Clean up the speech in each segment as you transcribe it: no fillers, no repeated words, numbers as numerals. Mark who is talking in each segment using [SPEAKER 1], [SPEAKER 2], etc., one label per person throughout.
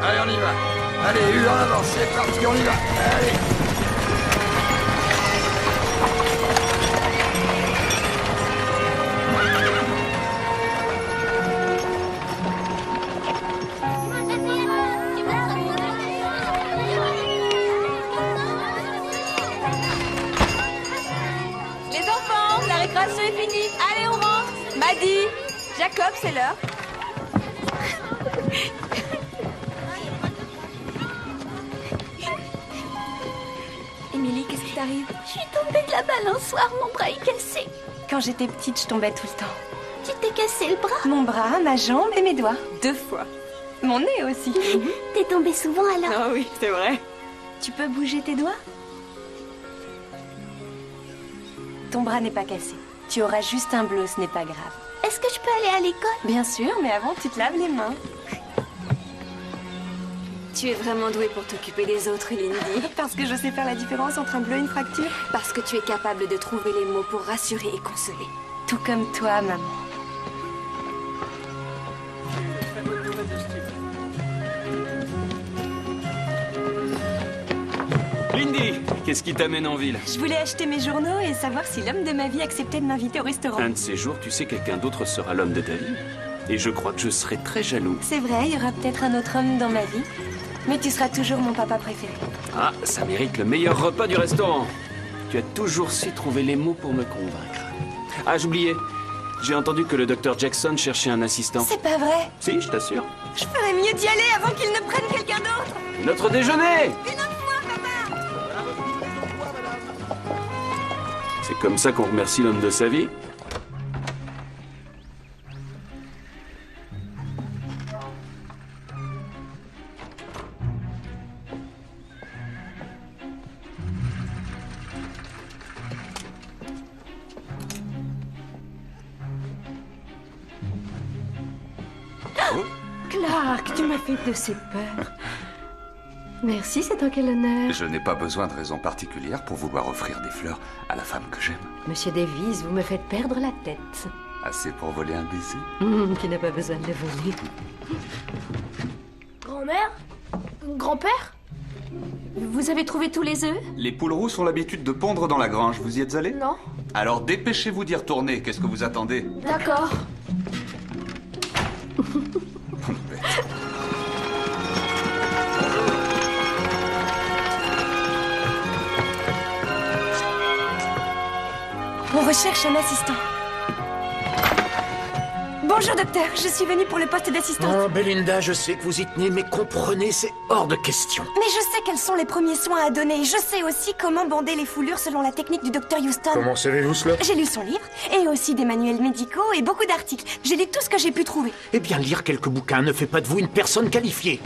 [SPEAKER 1] Allez, on y va. Allez, U en avant, c'est parti, on y va. Allez.
[SPEAKER 2] Les enfants, la récréation est finie. Allez, on rentre. Maddy, Jacob, c'est l'heure. Émilie, qu'est-ce qui t'arrive?
[SPEAKER 3] Je suis tombée de la balançoire, mon bras est cassé.
[SPEAKER 2] Quand j'étais petite, je tombais tout le temps.
[SPEAKER 3] Tu t'es cassé le bras?
[SPEAKER 2] Mon bras, ma jambe et mes doigts. 2 fois. Mon nez aussi.
[SPEAKER 3] T'es tombée souvent alors?
[SPEAKER 2] Ah oui, c'est vrai. Tu peux bouger tes doigts? Ton bras n'est pas cassé. Tu auras juste un bleu, ce n'est pas grave.
[SPEAKER 3] Est-ce que je peux aller à l'école?
[SPEAKER 2] Bien sûr, mais avant, tu te laves les mains. Tu es vraiment douée pour t'occuper des autres, Lindy. Parce que je sais faire la différence entre un bleu et une fracture. Parce que tu es capable de trouver les mots pour rassurer et consoler. Tout comme toi, maman.
[SPEAKER 4] Lindy, qu'est-ce qui t'amène en ville?
[SPEAKER 2] Je voulais acheter mes journaux et savoir si l'homme de ma vie acceptait de m'inviter au restaurant.
[SPEAKER 4] Un de ces jours, tu sais, quelqu'un d'autre sera l'homme de ta vie. Et je crois que je serai très jaloux.
[SPEAKER 2] C'est vrai, il y aura peut-être un autre homme dans ma vie. Mais tu seras toujours mon papa préféré.
[SPEAKER 4] Ah, ça mérite le meilleur repas du restaurant. Tu as toujours su trouver les mots pour me convaincre. Ah, j'oubliais. J'ai entendu que le docteur Jackson cherchait un assistant.
[SPEAKER 2] C'est pas vrai.
[SPEAKER 4] Si, je t'assure.
[SPEAKER 2] Je ferais mieux d'y aller avant qu'il ne prenne quelqu'un d'autre.
[SPEAKER 4] Notre déjeuner!
[SPEAKER 2] Une autre fois, papa.
[SPEAKER 4] C'est comme ça qu'on remercie l'homme de sa vie?
[SPEAKER 5] Clark, tu m'as fait de ces peurs. Merci, c'est un quel honneur.
[SPEAKER 6] Je n'ai pas besoin de raison particulière pour vouloir offrir des fleurs à la femme que j'aime.
[SPEAKER 5] Monsieur Davies, vous me faites perdre la tête.
[SPEAKER 6] Assez pour voler un baiser.
[SPEAKER 5] Tu n'as pas besoin de le voler.
[SPEAKER 3] Grand-mère? Grand-père? Vous avez trouvé tous les œufs?
[SPEAKER 6] Les poules rousses ont l'habitude de pondre dans la grange. Vous y êtes allé?
[SPEAKER 3] Non.
[SPEAKER 6] Alors dépêchez-vous d'y retourner. Qu'est-ce que vous attendez?
[SPEAKER 3] D'accord.
[SPEAKER 2] On recherche un assistant. Bonjour, docteur. Je suis venue pour le poste d'assistante.
[SPEAKER 7] Oh, Belinda, je sais que vous y tenez, mais comprenez, c'est hors de question.
[SPEAKER 2] Mais je sais quels sont les premiers soins à donner. Je sais aussi comment bander les foulures selon la technique du docteur Houston.
[SPEAKER 7] Comment savez-vous cela?
[SPEAKER 2] J'ai lu son livre, et aussi des manuels médicaux et beaucoup d'articles. J'ai lu tout ce que j'ai pu trouver.
[SPEAKER 7] Eh bien, lire quelques bouquins ne fait pas de vous une personne qualifiée.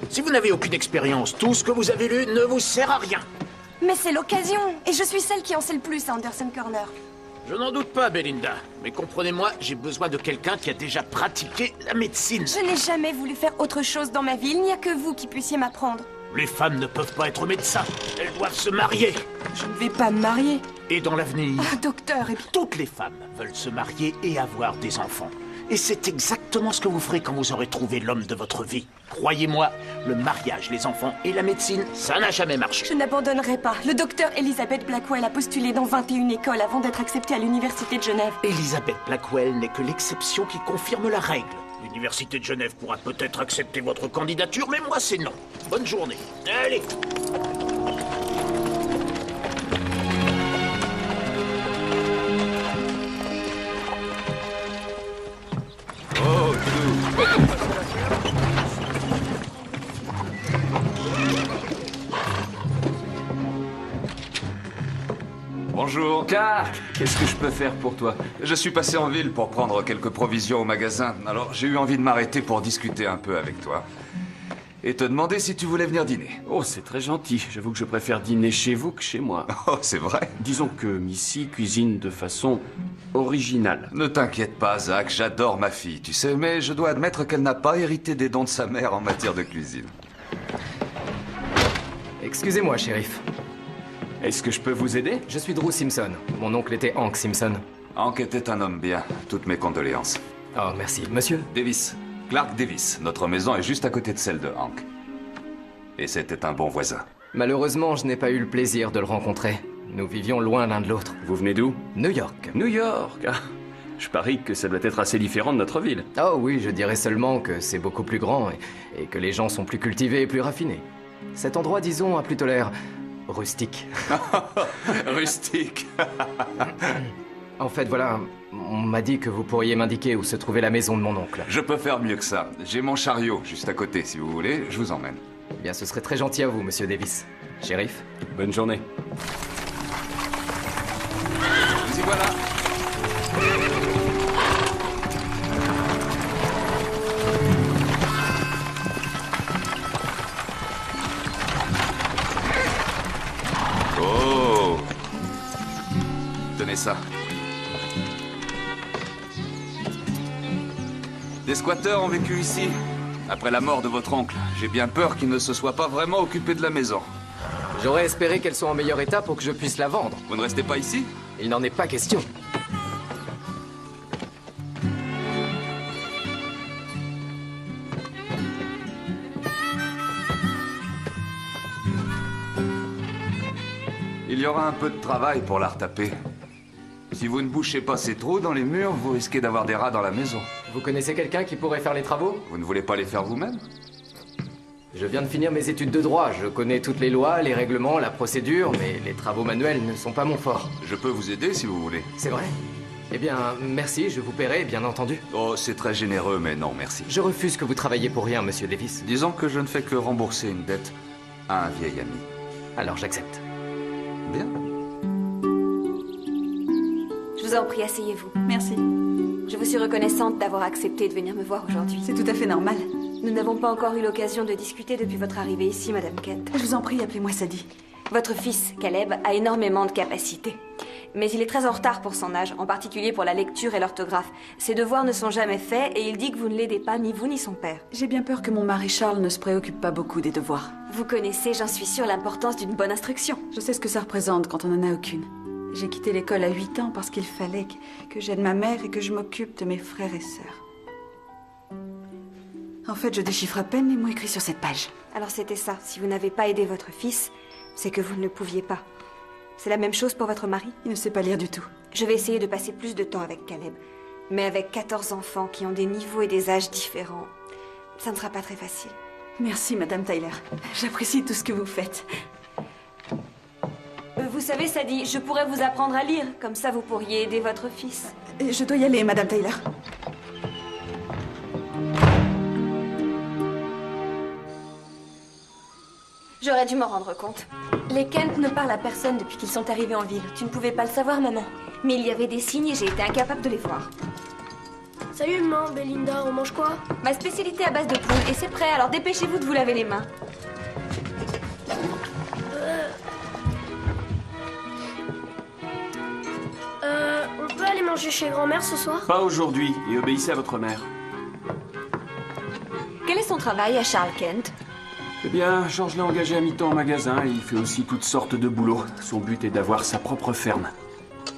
[SPEAKER 7] Si vous n'avez aucune expérience, tout ce que vous avez lu ne vous sert à rien.
[SPEAKER 2] Mais c'est l'occasion, et je suis celle qui en sait le plus à Anderson Corner.
[SPEAKER 7] Je n'en doute pas, Belinda. Mais comprenez-moi, j'ai besoin de quelqu'un qui a déjà pratiqué la médecine.
[SPEAKER 2] Je n'ai jamais voulu faire autre chose dans ma vie. Il n'y a que vous qui puissiez m'apprendre.
[SPEAKER 7] Les femmes ne peuvent pas être médecins. Elles doivent se marier.
[SPEAKER 2] Je ne vais pas me marier.
[SPEAKER 7] Et dans l'avenir,
[SPEAKER 2] Ah, docteur, et puis...
[SPEAKER 7] toutes les femmes veulent se marier et avoir des enfants. Et c'est exactement ce que vous ferez quand vous aurez trouvé l'homme de votre vie. Croyez-moi, le mariage, les enfants et la médecine, ça n'a jamais marché.
[SPEAKER 2] Je n'abandonnerai pas. Le docteur Elizabeth Blackwell a postulé dans 21 écoles avant d'être acceptée à l'université de Genève.
[SPEAKER 7] Elizabeth Blackwell n'est que l'exception qui confirme la règle. L'université de Genève pourra peut-être accepter votre candidature, mais moi c'est non. Bonne journée. Allez.
[SPEAKER 6] Oh, Clou. Bonjour.
[SPEAKER 4] Clark, qu'est-ce que je peux faire pour toi?
[SPEAKER 6] Je suis passé en ville pour prendre quelques provisions au magasin. Alors j'ai eu envie de m'arrêter pour discuter un peu avec toi. Et te demander si tu voulais venir dîner.
[SPEAKER 4] Oh, c'est très gentil. J'avoue que je préfère dîner chez vous que chez moi.
[SPEAKER 6] Oh, c'est vrai.
[SPEAKER 4] Disons que Missy cuisine de façon originale.
[SPEAKER 6] Ne t'inquiète pas, Zach, j'adore ma fille, tu sais, mais je dois admettre qu'elle n'a pas hérité des dons de sa mère en matière de cuisine.
[SPEAKER 8] Excusez-moi, shérif.
[SPEAKER 4] Est-ce que je peux vous aider?
[SPEAKER 8] Je suis Drew Simpson. Mon oncle était Hank Simpson.
[SPEAKER 6] Hank était un homme bien. Toutes mes condoléances.
[SPEAKER 8] Oh, merci. Monsieur?
[SPEAKER 6] Davis. Clark Davis. Notre maison est juste à côté de celle de Hank. Et c'était un bon voisin.
[SPEAKER 8] Malheureusement, je n'ai pas eu le plaisir de le rencontrer. Nous vivions loin l'un de l'autre.
[SPEAKER 4] Vous venez d'où?
[SPEAKER 8] New York.
[SPEAKER 4] New York. Ah, je parie que ça doit être assez différent de notre ville.
[SPEAKER 8] Oh oui, je dirais seulement que c'est beaucoup plus grand et que les gens sont plus cultivés et plus raffinés. Cet endroit, disons, a plutôt l'air rustique.
[SPEAKER 6] Rustique.
[SPEAKER 8] En fait, voilà, on m'a dit que vous pourriez m'indiquer où se trouvait la maison de mon oncle.
[SPEAKER 6] Je peux faire mieux que ça. J'ai mon chariot juste à côté, si vous voulez. Je vous emmène.
[SPEAKER 8] Eh bien, ce serait très gentil à vous, monsieur Davis. Shérif?
[SPEAKER 4] Bonne journée.
[SPEAKER 6] Vous y voilà. Oh! Tenez ça. Des squatteurs ont vécu ici. Après la mort de votre oncle, j'ai bien peur qu'il ne se soit pas vraiment occupé de la maison.
[SPEAKER 8] J'aurais espéré qu'elle soit en meilleur état pour que je puisse la vendre.
[SPEAKER 6] Vous ne restez pas ici?
[SPEAKER 8] Il n'en est pas question.
[SPEAKER 6] Il y aura un peu de travail pour la retaper. Si vous ne bouchez pas ces trous dans les murs, vous risquez d'avoir des rats dans la maison.
[SPEAKER 8] Vous connaissez quelqu'un qui pourrait faire les travaux?
[SPEAKER 6] Vous ne voulez pas les faire vous-même?
[SPEAKER 8] Je viens de finir mes études de droit. Je connais toutes les lois, les règlements, la procédure, mais les travaux manuels ne sont pas mon fort.
[SPEAKER 6] Je peux vous aider si vous voulez.
[SPEAKER 8] C'est vrai? Eh bien, merci, je vous paierai, bien entendu.
[SPEAKER 6] Oh, c'est très généreux, mais non, merci.
[SPEAKER 8] Je refuse que vous travailliez pour rien, monsieur Davis.
[SPEAKER 6] Disons que je ne fais que rembourser une dette à un vieil ami.
[SPEAKER 8] Alors j'accepte.
[SPEAKER 6] Bien.
[SPEAKER 2] Je vous en prie, asseyez-vous.
[SPEAKER 9] Merci.
[SPEAKER 2] Je vous suis reconnaissante d'avoir accepté de venir me voir aujourd'hui.
[SPEAKER 9] C'est tout à fait normal.
[SPEAKER 2] Nous n'avons pas encore eu l'occasion de discuter depuis votre arrivée ici, Madame Kent.
[SPEAKER 9] Je vous en prie, appelez-moi Sadie.
[SPEAKER 2] Votre fils, Caleb, a énormément de capacités. Mais il est très en retard pour son âge, en particulier pour la lecture et l'orthographe. Ses devoirs ne sont jamais faits et il dit que vous ne l'aidez pas, ni vous ni son père.
[SPEAKER 9] J'ai bien peur que mon mari Charles ne se préoccupe pas beaucoup des devoirs.
[SPEAKER 2] Vous connaissez, j'en suis sûre, l'importance d'une bonne instruction.
[SPEAKER 9] Je sais ce que ça représente quand on n'en a aucune. J'ai quitté l'école à 8 ans parce qu'il fallait que j'aide ma mère et que je m'occupe de mes frères et sœurs. En fait, je déchiffre à peine les mots écrits sur cette page.
[SPEAKER 2] Alors c'était ça, si vous n'avez pas aidé votre fils, c'est que vous ne le pouviez pas. C'est la même chose pour votre mari?
[SPEAKER 9] Il ne sait pas lire du tout.
[SPEAKER 2] Je vais essayer de passer plus de temps avec Caleb. Mais avec 14 enfants qui ont des niveaux et des âges différents, ça ne sera pas très facile.
[SPEAKER 9] Merci, Madame Tyler. J'apprécie tout ce que vous faites.
[SPEAKER 2] Vous savez, Sadie, je pourrais vous apprendre à lire. Comme ça, vous pourriez aider votre fils.
[SPEAKER 9] Je dois y aller, Madame Tyler.
[SPEAKER 2] J'aurais dû m'en rendre compte. Les Kent ne parlent à personne depuis qu'ils sont arrivés en ville. Tu ne pouvais pas le savoir, maman. Mais il y avait des signes et j'ai été incapable de les voir.
[SPEAKER 3] Salut maman, Belinda, on mange quoi?
[SPEAKER 2] Ma spécialité à base de poule, et c'est prêt, alors dépêchez-vous de vous laver les mains.
[SPEAKER 3] On peut aller manger chez grand-mère ce soir?
[SPEAKER 4] Pas aujourd'hui, et obéissez à votre mère.
[SPEAKER 2] Quel est son travail à Charles Kent?
[SPEAKER 4] Eh bien, George l'a engagé à mi-temps au magasin et il fait aussi toutes sortes de boulots. Son but est d'avoir sa propre ferme.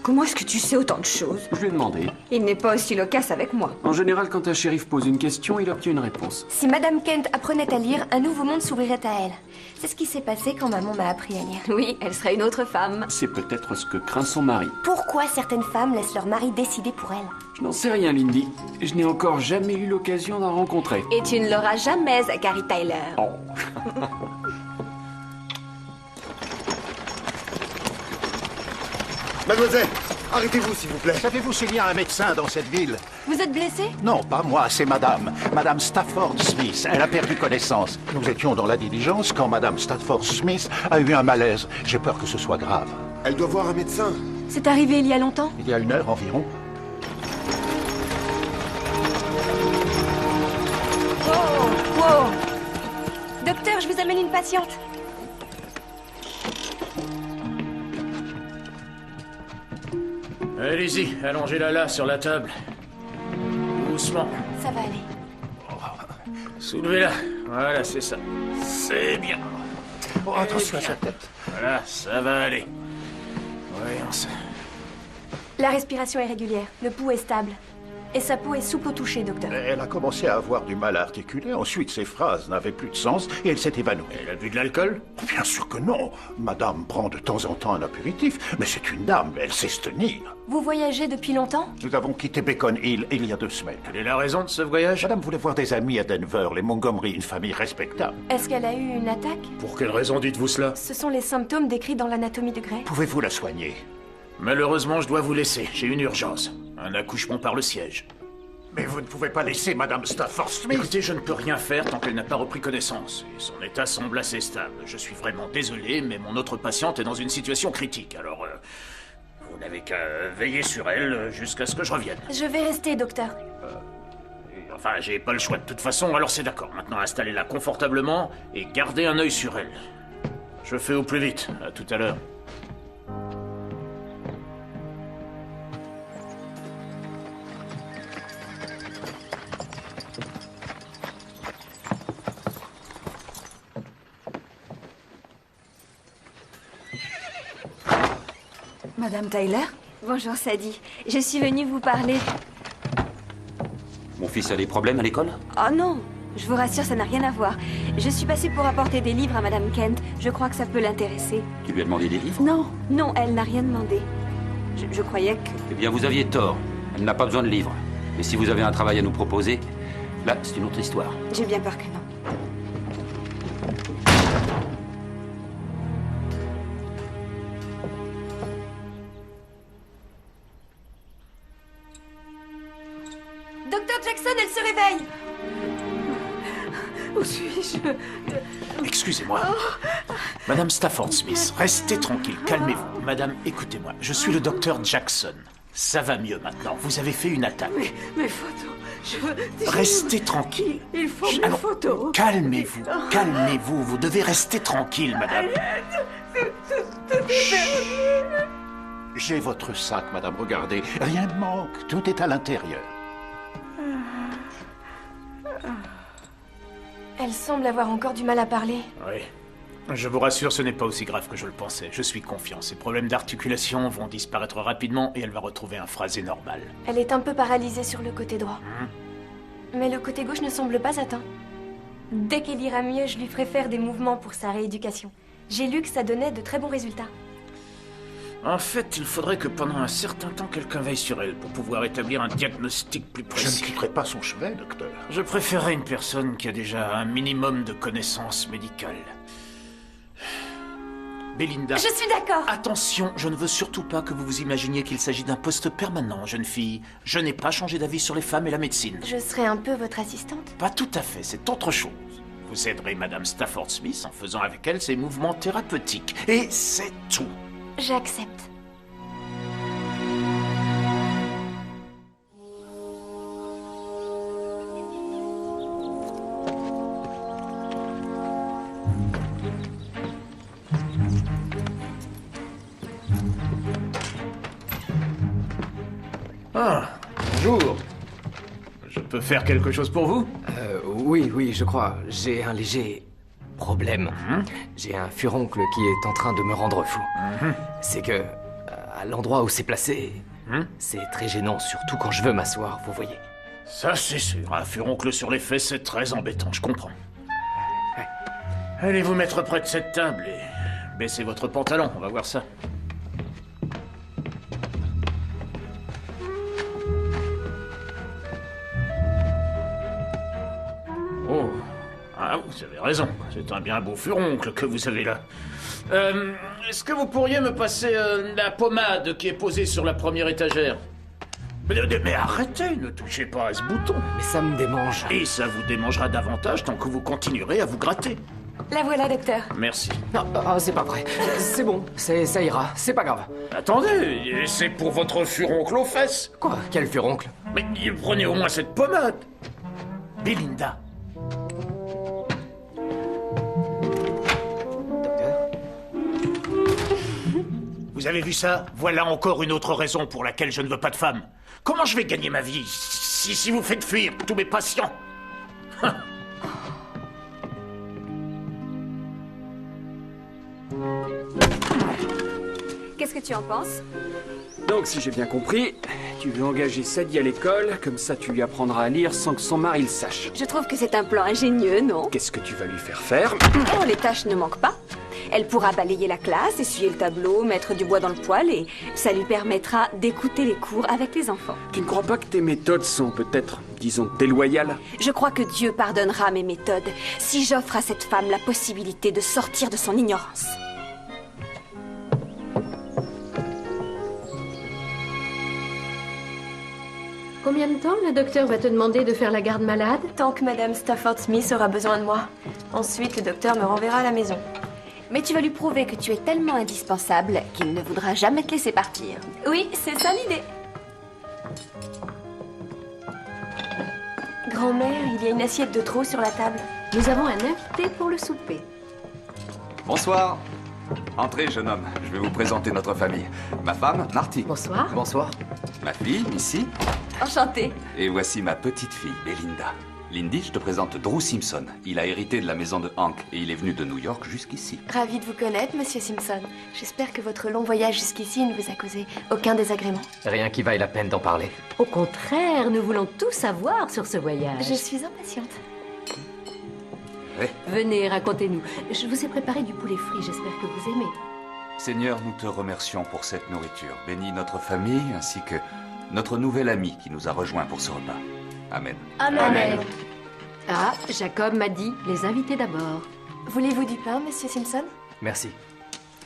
[SPEAKER 2] Comment est-ce que tu sais autant de choses?
[SPEAKER 4] Je lui ai demandé.
[SPEAKER 2] Il n'est pas aussi loquace avec moi.
[SPEAKER 4] En général, quand un shérif pose une question, il obtient une réponse.
[SPEAKER 5] Si Madame Kent apprenait à lire, un nouveau monde s'ouvrirait à elle. C'est ce qui s'est passé quand maman m'a appris à lire.
[SPEAKER 2] Oui, elle serait une autre femme.
[SPEAKER 4] C'est peut-être ce que craint son mari.
[SPEAKER 5] Pourquoi certaines femmes laissent leur mari décider pour elles?
[SPEAKER 4] Je n'en sais rien, Lindy. Je n'ai encore jamais eu l'occasion d'en rencontrer.
[SPEAKER 2] Et tu ne l'auras jamais, Gary Tyler.
[SPEAKER 4] Oh.
[SPEAKER 1] Mademoiselle, arrêtez-vous, s'il vous plaît.
[SPEAKER 7] Savez-vous s'il y a un médecin dans cette ville?
[SPEAKER 5] Vous êtes blessé?
[SPEAKER 7] Non, pas moi, c'est madame. Madame Stafford Smith. Elle a perdu connaissance. Nous étions dans la diligence quand madame Stafford Smith a eu un malaise. J'ai peur que ce soit grave.
[SPEAKER 1] Elle doit voir un médecin.
[SPEAKER 5] C'est arrivé il y a longtemps?
[SPEAKER 7] Il y a 1 heure environ.
[SPEAKER 5] Wow! Docteur, je vous amène une patiente.
[SPEAKER 7] Allez-y, allongez-la là, sur la table. Doucement.
[SPEAKER 5] Ça va aller.
[SPEAKER 7] Soulevez-la. Voilà, c'est ça. C'est bien. Oh, attention à sa tête. Voilà, ça va aller. Voyons ça.
[SPEAKER 5] La respiration est régulière, le pouls est stable. Et sa peau est souple au toucher, docteur.
[SPEAKER 10] Elle a commencé à avoir du mal à articuler, ensuite ses phrases n'avaient plus de sens et elle s'est évanouie.
[SPEAKER 7] Elle a bu de l'alcool?
[SPEAKER 10] Bien sûr que non. Madame prend de temps en temps un apéritif, mais c'est une dame, elle sait se tenir.
[SPEAKER 5] Vous voyagez depuis longtemps?
[SPEAKER 10] Nous avons quitté Beacon Hill il y a 2 semaines.
[SPEAKER 7] Quelle est la raison de ce voyage?
[SPEAKER 10] Madame voulait voir des amis à Denver, les Montgomery, une famille respectable.
[SPEAKER 5] Est-ce qu'elle a eu une attaque?
[SPEAKER 7] Pour quelle raison dites-vous cela?
[SPEAKER 5] Ce sont les symptômes décrits dans l'anatomie de Grey.
[SPEAKER 10] Pouvez-vous la soigner?
[SPEAKER 7] Malheureusement, je dois vous laisser. J'ai une urgence. Un accouchement par le siège.
[SPEAKER 10] Mais vous ne pouvez pas laisser Madame Stafford Smith.
[SPEAKER 7] Écoutez, je ne peux rien faire tant qu'elle n'a pas repris connaissance. Et son état semble assez stable. Je suis vraiment désolé, mais mon autre patiente est dans une situation critique. Alors, vous n'avez qu'à veiller sur elle jusqu'à ce que je revienne.
[SPEAKER 5] Je vais rester, docteur.
[SPEAKER 7] Enfin, j'ai pas le choix de toute façon, alors c'est d'accord. Maintenant, installez-la confortablement et gardez un œil sur elle. Je fais au plus vite. À tout à l'heure.
[SPEAKER 9] Madame Tyler?
[SPEAKER 2] Bonjour Sadie, je suis venue vous parler.
[SPEAKER 11] Mon fils a des problèmes à l'école?
[SPEAKER 2] Oh non, je vous rassure, ça n'a rien à voir. Je suis passée pour apporter des livres à Madame Kent. Je crois que ça peut l'intéresser.
[SPEAKER 11] Tu lui as demandé des livres?
[SPEAKER 9] Non.
[SPEAKER 2] Non, elle n'a rien demandé. Je croyais que...
[SPEAKER 11] Eh bien, vous aviez tort. Elle n'a pas besoin de livres. Mais si vous avez un travail à nous proposer, là, c'est une autre histoire.
[SPEAKER 2] J'ai bien peur que non.
[SPEAKER 5] Docteur Jackson, elle se réveille!
[SPEAKER 9] Où suis-je?
[SPEAKER 7] Excusez-moi. Madame Stafford Smith, restez tranquille, calmez-vous. Madame, écoutez-moi, je suis le docteur Jackson. Ça va mieux maintenant, vous avez fait une attaque.
[SPEAKER 9] Mes photos,
[SPEAKER 7] Restez tranquille.
[SPEAKER 9] Il faut mes
[SPEAKER 7] Alors,
[SPEAKER 9] photos.
[SPEAKER 7] calmez-vous, calmez-vous, vous devez rester tranquille, madame.
[SPEAKER 10] J'ai votre sac, madame, regardez. Rien ne manque, tout est à l'intérieur.
[SPEAKER 5] Elle semble avoir encore du mal à parler.
[SPEAKER 7] Oui. Je vous rassure, ce n'est pas aussi grave que je le pensais. Je suis confiant. Ses problèmes d'articulation vont disparaître rapidement et elle va retrouver un phrasé normal.
[SPEAKER 5] Elle est un peu paralysée sur le côté droit. Mais le côté gauche ne semble pas atteint. Dès qu'elle ira mieux, je lui ferai faire des mouvements pour sa rééducation. J'ai lu que ça donnait de très bons résultats.
[SPEAKER 7] En fait, il faudrait que pendant un certain temps, quelqu'un veille sur elle pour pouvoir établir un diagnostic plus
[SPEAKER 10] Je
[SPEAKER 7] précis.
[SPEAKER 10] ne quitterai pas son chevet, docteur.
[SPEAKER 7] Je préférerais une personne qui a déjà un minimum de connaissances médicales. Belinda.
[SPEAKER 5] Je suis d'accord.
[SPEAKER 7] Attention, je ne veux surtout pas que vous vous imaginiez qu'il s'agit d'un poste permanent, jeune fille. Je n'ai pas changé d'avis sur les femmes et la médecine.
[SPEAKER 5] Je serai un peu votre assistante.
[SPEAKER 7] Pas tout à fait, c'est autre chose. Vous aiderez Madame Stafford Smith en faisant avec elle ses mouvements thérapeutiques. Et c'est tout.
[SPEAKER 5] J'accepte.
[SPEAKER 7] Ah, bonjour. Je peux faire quelque chose pour vous?
[SPEAKER 8] Oui, je crois. J'ai un léger problème. J'ai un furoncle qui est en train de me rendre fou. C'est que, à l'endroit où c'est placé, c'est très gênant, surtout quand je veux m'asseoir, vous voyez.
[SPEAKER 7] Ça, c'est sûr. Un furoncle sur les fesses, c'est très embêtant, je comprends. Allez vous mettre près de cette table et baissez votre pantalon, on va voir ça. Oh, ah, vous avez raison. C'est un bien beau furoncle que vous avez là. Est-ce que vous pourriez me passer la pommade qui est posée sur la première étagère? Mais arrêtez, ne touchez pas à ce bouton.
[SPEAKER 8] Mais ça me démange.
[SPEAKER 7] Et ça vous démangera davantage tant que vous continuerez à vous gratter.
[SPEAKER 5] La voilà, docteur.
[SPEAKER 7] Merci.
[SPEAKER 8] Non, c'est pas vrai. C'est bon, ça ira, c'est pas grave.
[SPEAKER 7] Attendez, c'est pour votre furoncle aux fesses.
[SPEAKER 8] Quoi? Quel furoncle?
[SPEAKER 7] Mais prenez au moins cette pommade. Belinda.
[SPEAKER 8] Docteur?
[SPEAKER 7] Vous avez vu ça? Voilà encore une autre raison pour laquelle je ne veux pas de femme. Comment je vais gagner ma vie si vous faites fuir tous mes patients?
[SPEAKER 2] Qu'est-ce que tu en penses?
[SPEAKER 4] Donc, si j'ai bien compris, tu veux engager Sadie à l'école, comme ça tu lui apprendras à lire sans que son mari le sache.
[SPEAKER 2] Je trouve que c'est un plan ingénieux, non?
[SPEAKER 4] Qu'est-ce que tu vas lui faire faire?
[SPEAKER 2] Oh, les tâches ne manquent pas. Elle pourra balayer la classe, essuyer le tableau, mettre du bois dans le poêle et ça lui permettra d'écouter les cours avec les enfants.
[SPEAKER 4] Tu ne crois pas que tes méthodes sont peut-être, disons, déloyales?
[SPEAKER 2] Je crois que Dieu pardonnera mes méthodes si j'offre à cette femme la possibilité de sortir de son ignorance.
[SPEAKER 3] Combien de temps le docteur va te demander de faire la garde malade?
[SPEAKER 5] Tant que Madame Stafford Smith aura besoin de moi. Ensuite, le docteur me renverra à la maison.
[SPEAKER 2] Mais tu vas lui prouver que tu es tellement indispensable qu'il ne voudra jamais te laisser partir.
[SPEAKER 5] Oui, c'est ça l'idée. Grand-mère, il y a une assiette de trop sur la table.
[SPEAKER 3] Nous avons un invité pour le souper.
[SPEAKER 6] Bonsoir. Entrez, jeune homme. Je vais vous présenter notre famille. Ma femme, Marty.
[SPEAKER 3] Bonsoir.
[SPEAKER 8] Bonsoir.
[SPEAKER 6] Ma fille, Missy.
[SPEAKER 2] Enchantée.
[SPEAKER 6] Et voici ma petite fille, Belinda. Lindy, je te présente Drew Simpson. Il a hérité de la maison de Hank et il est venu de New York jusqu'ici.
[SPEAKER 5] Ravie de vous connaître, Monsieur Simpson. J'espère que votre long voyage jusqu'ici ne vous a causé aucun désagrément.
[SPEAKER 8] Rien qui vaille la peine d'en parler.
[SPEAKER 3] Au contraire, nous voulons tout savoir sur ce voyage.
[SPEAKER 5] Je suis impatiente.
[SPEAKER 6] Oui.
[SPEAKER 3] Venez, racontez-nous. Je vous ai préparé du poulet frit, j'espère que vous aimez.
[SPEAKER 6] Seigneur, nous te remercions pour cette nourriture. Bénis notre famille ainsi que notre nouvel ami qui nous a rejoints pour ce repas. Amen.
[SPEAKER 5] Amen.
[SPEAKER 3] Ah, Jacob m'a dit, les invités d'abord.
[SPEAKER 5] Voulez-vous du pain, Monsieur Simpson?
[SPEAKER 8] Merci.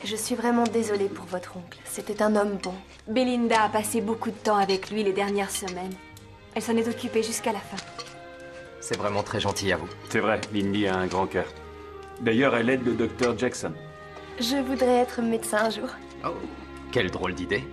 [SPEAKER 5] Je suis vraiment désolée pour votre oncle. C'était un homme bon.
[SPEAKER 2] Belinda a passé beaucoup de temps avec lui les dernières semaines. Elle s'en est occupée jusqu'à la fin.
[SPEAKER 8] C'est vraiment très gentil à vous.
[SPEAKER 4] C'est vrai, Lindy a un grand cœur. D'ailleurs, elle aide le docteur Jackson.
[SPEAKER 5] Je voudrais être médecin un jour.
[SPEAKER 8] Oh, quelle drôle d'idée.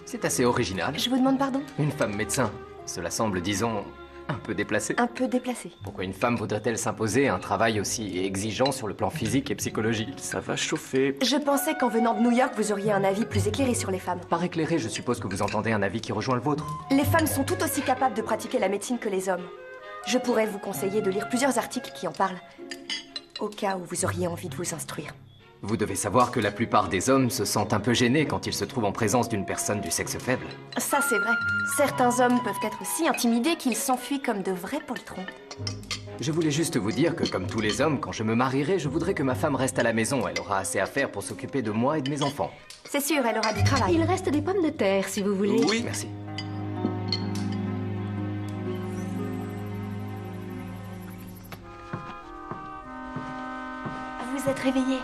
[SPEAKER 8] C'est assez original.
[SPEAKER 5] Je vous demande pardon?
[SPEAKER 8] Une femme médecin, cela semble, disons, un peu déplacé.
[SPEAKER 5] Un peu déplacé.
[SPEAKER 8] Pourquoi une femme voudrait-elle s'imposer un travail aussi exigeant sur le plan physique et psychologique?
[SPEAKER 4] Ça va chauffer.
[SPEAKER 5] Je pensais qu'en venant de New York, vous auriez un avis plus éclairé sur les femmes.
[SPEAKER 8] Par éclairé, je suppose que vous entendez un avis qui rejoint le vôtre.
[SPEAKER 5] Les femmes sont tout aussi capables de pratiquer la médecine que les hommes. Je pourrais vous conseiller de lire plusieurs articles qui en parlent, au cas où vous auriez envie de vous instruire.
[SPEAKER 8] Vous devez savoir que la plupart des hommes se sentent un peu gênés quand ils se trouvent en présence d'une personne du sexe faible.
[SPEAKER 5] Ça, c'est vrai. Certains hommes peuvent être si intimidés qu'ils s'enfuient comme de vrais poltrons.
[SPEAKER 8] Je voulais juste vous dire que, comme tous les hommes, quand je me marierai, je voudrais que ma femme reste à la maison. Elle aura assez à faire pour s'occuper de moi et de mes enfants.
[SPEAKER 5] C'est sûr, elle aura du travail.
[SPEAKER 3] Il reste des pommes de terre, si vous voulez.
[SPEAKER 6] Oui.
[SPEAKER 8] Merci.
[SPEAKER 5] Vous êtes réveillée?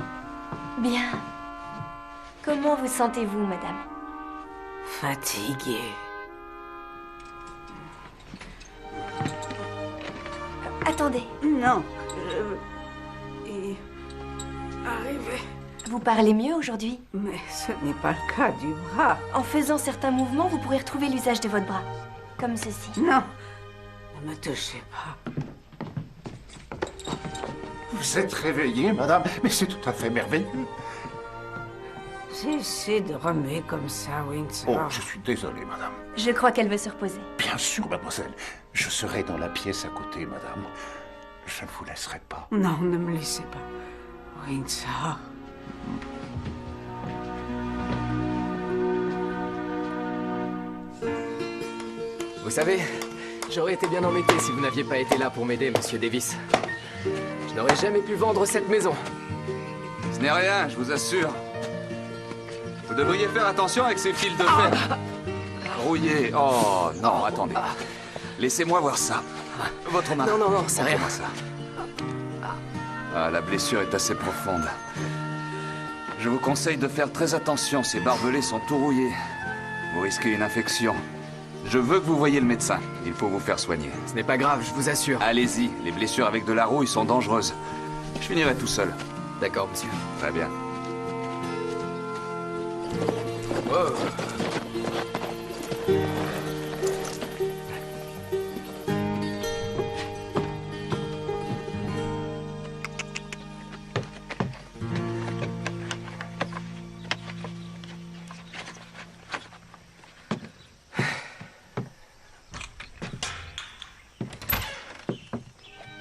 [SPEAKER 5] Bien. Comment vous sentez-vous, madame?
[SPEAKER 9] Fatiguée.
[SPEAKER 5] Attendez.
[SPEAKER 9] Non. Arrivé.
[SPEAKER 5] Vous parlez mieux aujourd'hui?
[SPEAKER 9] Mais ce n'est pas le cas du bras.
[SPEAKER 5] En faisant certains mouvements, vous pourrez retrouver l'usage de votre bras. Comme ceci.
[SPEAKER 9] Non. Ne me touchez pas.
[SPEAKER 10] Vous êtes réveillée, madame? Mais c'est tout à fait merveilleux.
[SPEAKER 9] Cessez de remuer comme ça, Windsor.
[SPEAKER 10] Oh, je suis désolé, madame.
[SPEAKER 5] Je crois qu'elle veut se reposer.
[SPEAKER 10] Bien sûr, mademoiselle. Je serai dans la pièce à côté, madame. Je ne vous laisserai pas.
[SPEAKER 9] Non, ne me laissez pas. Windsor.
[SPEAKER 8] Vous savez, j'aurais été bien embêté si vous n'aviez pas été là pour m'aider, monsieur Davis. Je n'aurais jamais pu vendre cette maison.
[SPEAKER 6] Ce n'est rien, je vous assure. Vous devriez faire attention avec ces fils de fer. Rouillés. Oh, non, attendez. Laissez-moi voir ça. Votre main.
[SPEAKER 8] Non, non, non, c'est rien.
[SPEAKER 6] Montrez-moi ça. Ah, la blessure est assez profonde. Je vous conseille de faire très attention, ces barbelés sont tout rouillés. Vous risquez une infection. Je veux que vous voyiez le médecin. Il faut vous faire soigner.
[SPEAKER 8] Ce n'est pas grave, je vous assure.
[SPEAKER 6] Allez-y, les blessures avec de la rouille sont dangereuses. Je finirai tout seul.
[SPEAKER 8] D'accord, monsieur.
[SPEAKER 6] Très bien.
[SPEAKER 8] Oh.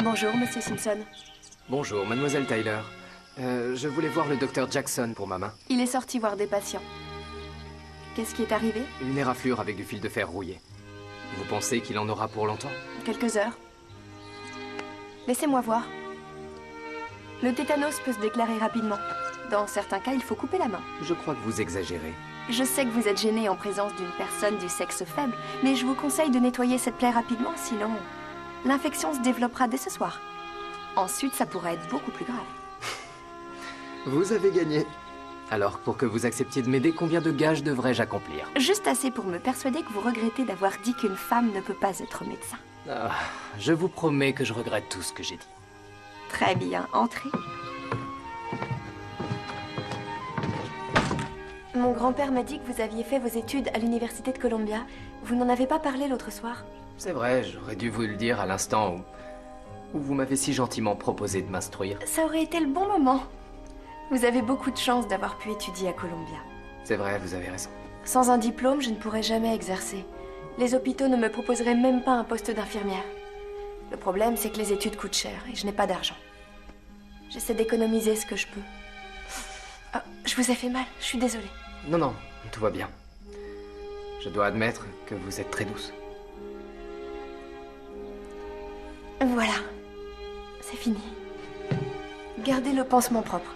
[SPEAKER 5] Bonjour, monsieur Simpson.
[SPEAKER 8] Bonjour, mademoiselle Tyler. Je voulais voir le docteur Jackson pour ma main.
[SPEAKER 5] Il est sorti voir des patients. Qu'est-ce qui est arrivé?
[SPEAKER 8] Une éraflure avec du fil de fer rouillé. Vous pensez qu'il en aura pour longtemps?
[SPEAKER 5] Quelques heures. Laissez-moi voir. Le tétanos peut se déclarer rapidement. Dans certains cas, il faut couper la main.
[SPEAKER 8] Je crois que vous exagérez.
[SPEAKER 5] Je sais que vous êtes gêné en présence d'une personne du sexe faible, mais je vous conseille de nettoyer cette plaie rapidement, sinon l'infection se développera dès ce soir. Ensuite, ça pourrait être beaucoup plus grave.
[SPEAKER 8] Vous avez gagné. Alors, pour que vous acceptiez de m'aider, combien de gages devrais-je accomplir?
[SPEAKER 5] Juste assez pour me persuader que vous regrettez d'avoir dit qu'une femme ne peut pas être médecin.
[SPEAKER 8] Ah, je vous promets que je regrette tout ce que j'ai dit.
[SPEAKER 5] Très bien, entrez. Mon grand-père m'a dit que vous aviez fait vos études à l'université de Columbia. Vous n'en avez pas parlé l'autre soir.
[SPEAKER 8] C'est vrai, j'aurais dû vous le dire à l'instant où vous m'avez si gentiment proposé de m'instruire.
[SPEAKER 5] Ça aurait été le bon moment. Vous avez beaucoup de chance d'avoir pu étudier à Columbia.
[SPEAKER 8] C'est vrai, vous avez raison.
[SPEAKER 5] Sans un diplôme, je ne pourrais jamais exercer. Les hôpitaux ne me proposeraient même pas un poste d'infirmière. Le problème, c'est que les études coûtent cher et je n'ai pas d'argent. J'essaie d'économiser ce que je peux. Oh, je vous ai fait mal, je suis désolée.
[SPEAKER 8] Non, non, tout va bien. Je dois admettre que vous êtes très douce.
[SPEAKER 5] Voilà. C'est fini. Gardez le pansement propre.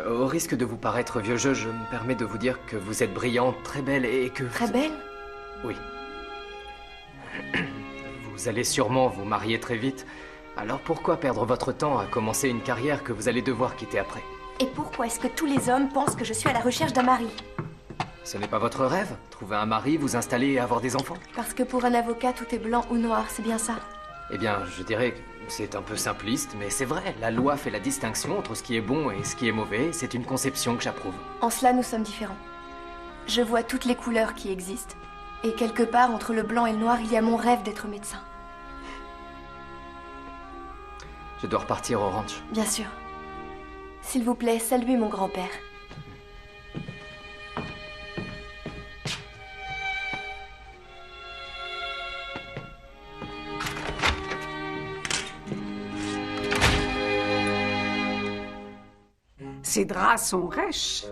[SPEAKER 8] Au risque de vous paraître vieux jeu, je me permets de vous dire que vous êtes brillante, très belle et que...
[SPEAKER 5] Très belle?
[SPEAKER 8] Oui. Vous allez sûrement vous marier très vite. Alors pourquoi perdre votre temps à commencer une carrière que vous allez devoir quitter après?
[SPEAKER 5] Et pourquoi est-ce que tous les hommes pensent que je suis à la recherche d'un mari?
[SPEAKER 8] Ce n'est pas votre rêve? Trouver un mari, vous installer et avoir des enfants?
[SPEAKER 5] Parce que pour un avocat, tout est blanc ou noir, c'est bien ça?
[SPEAKER 8] Eh bien, je dirais que c'est un peu simpliste, mais c'est vrai. La loi fait la distinction entre ce qui est bon et ce qui est mauvais. C'est une conception que j'approuve.
[SPEAKER 5] En cela, nous sommes différents. Je vois toutes les couleurs qui existent. Et quelque part, entre le blanc et le noir, il y a mon rêve d'être médecin.
[SPEAKER 8] Je dois repartir au ranch.
[SPEAKER 5] Bien sûr. S'il vous plaît, saluez mon grand-père.
[SPEAKER 12] Ces draps sont rêches.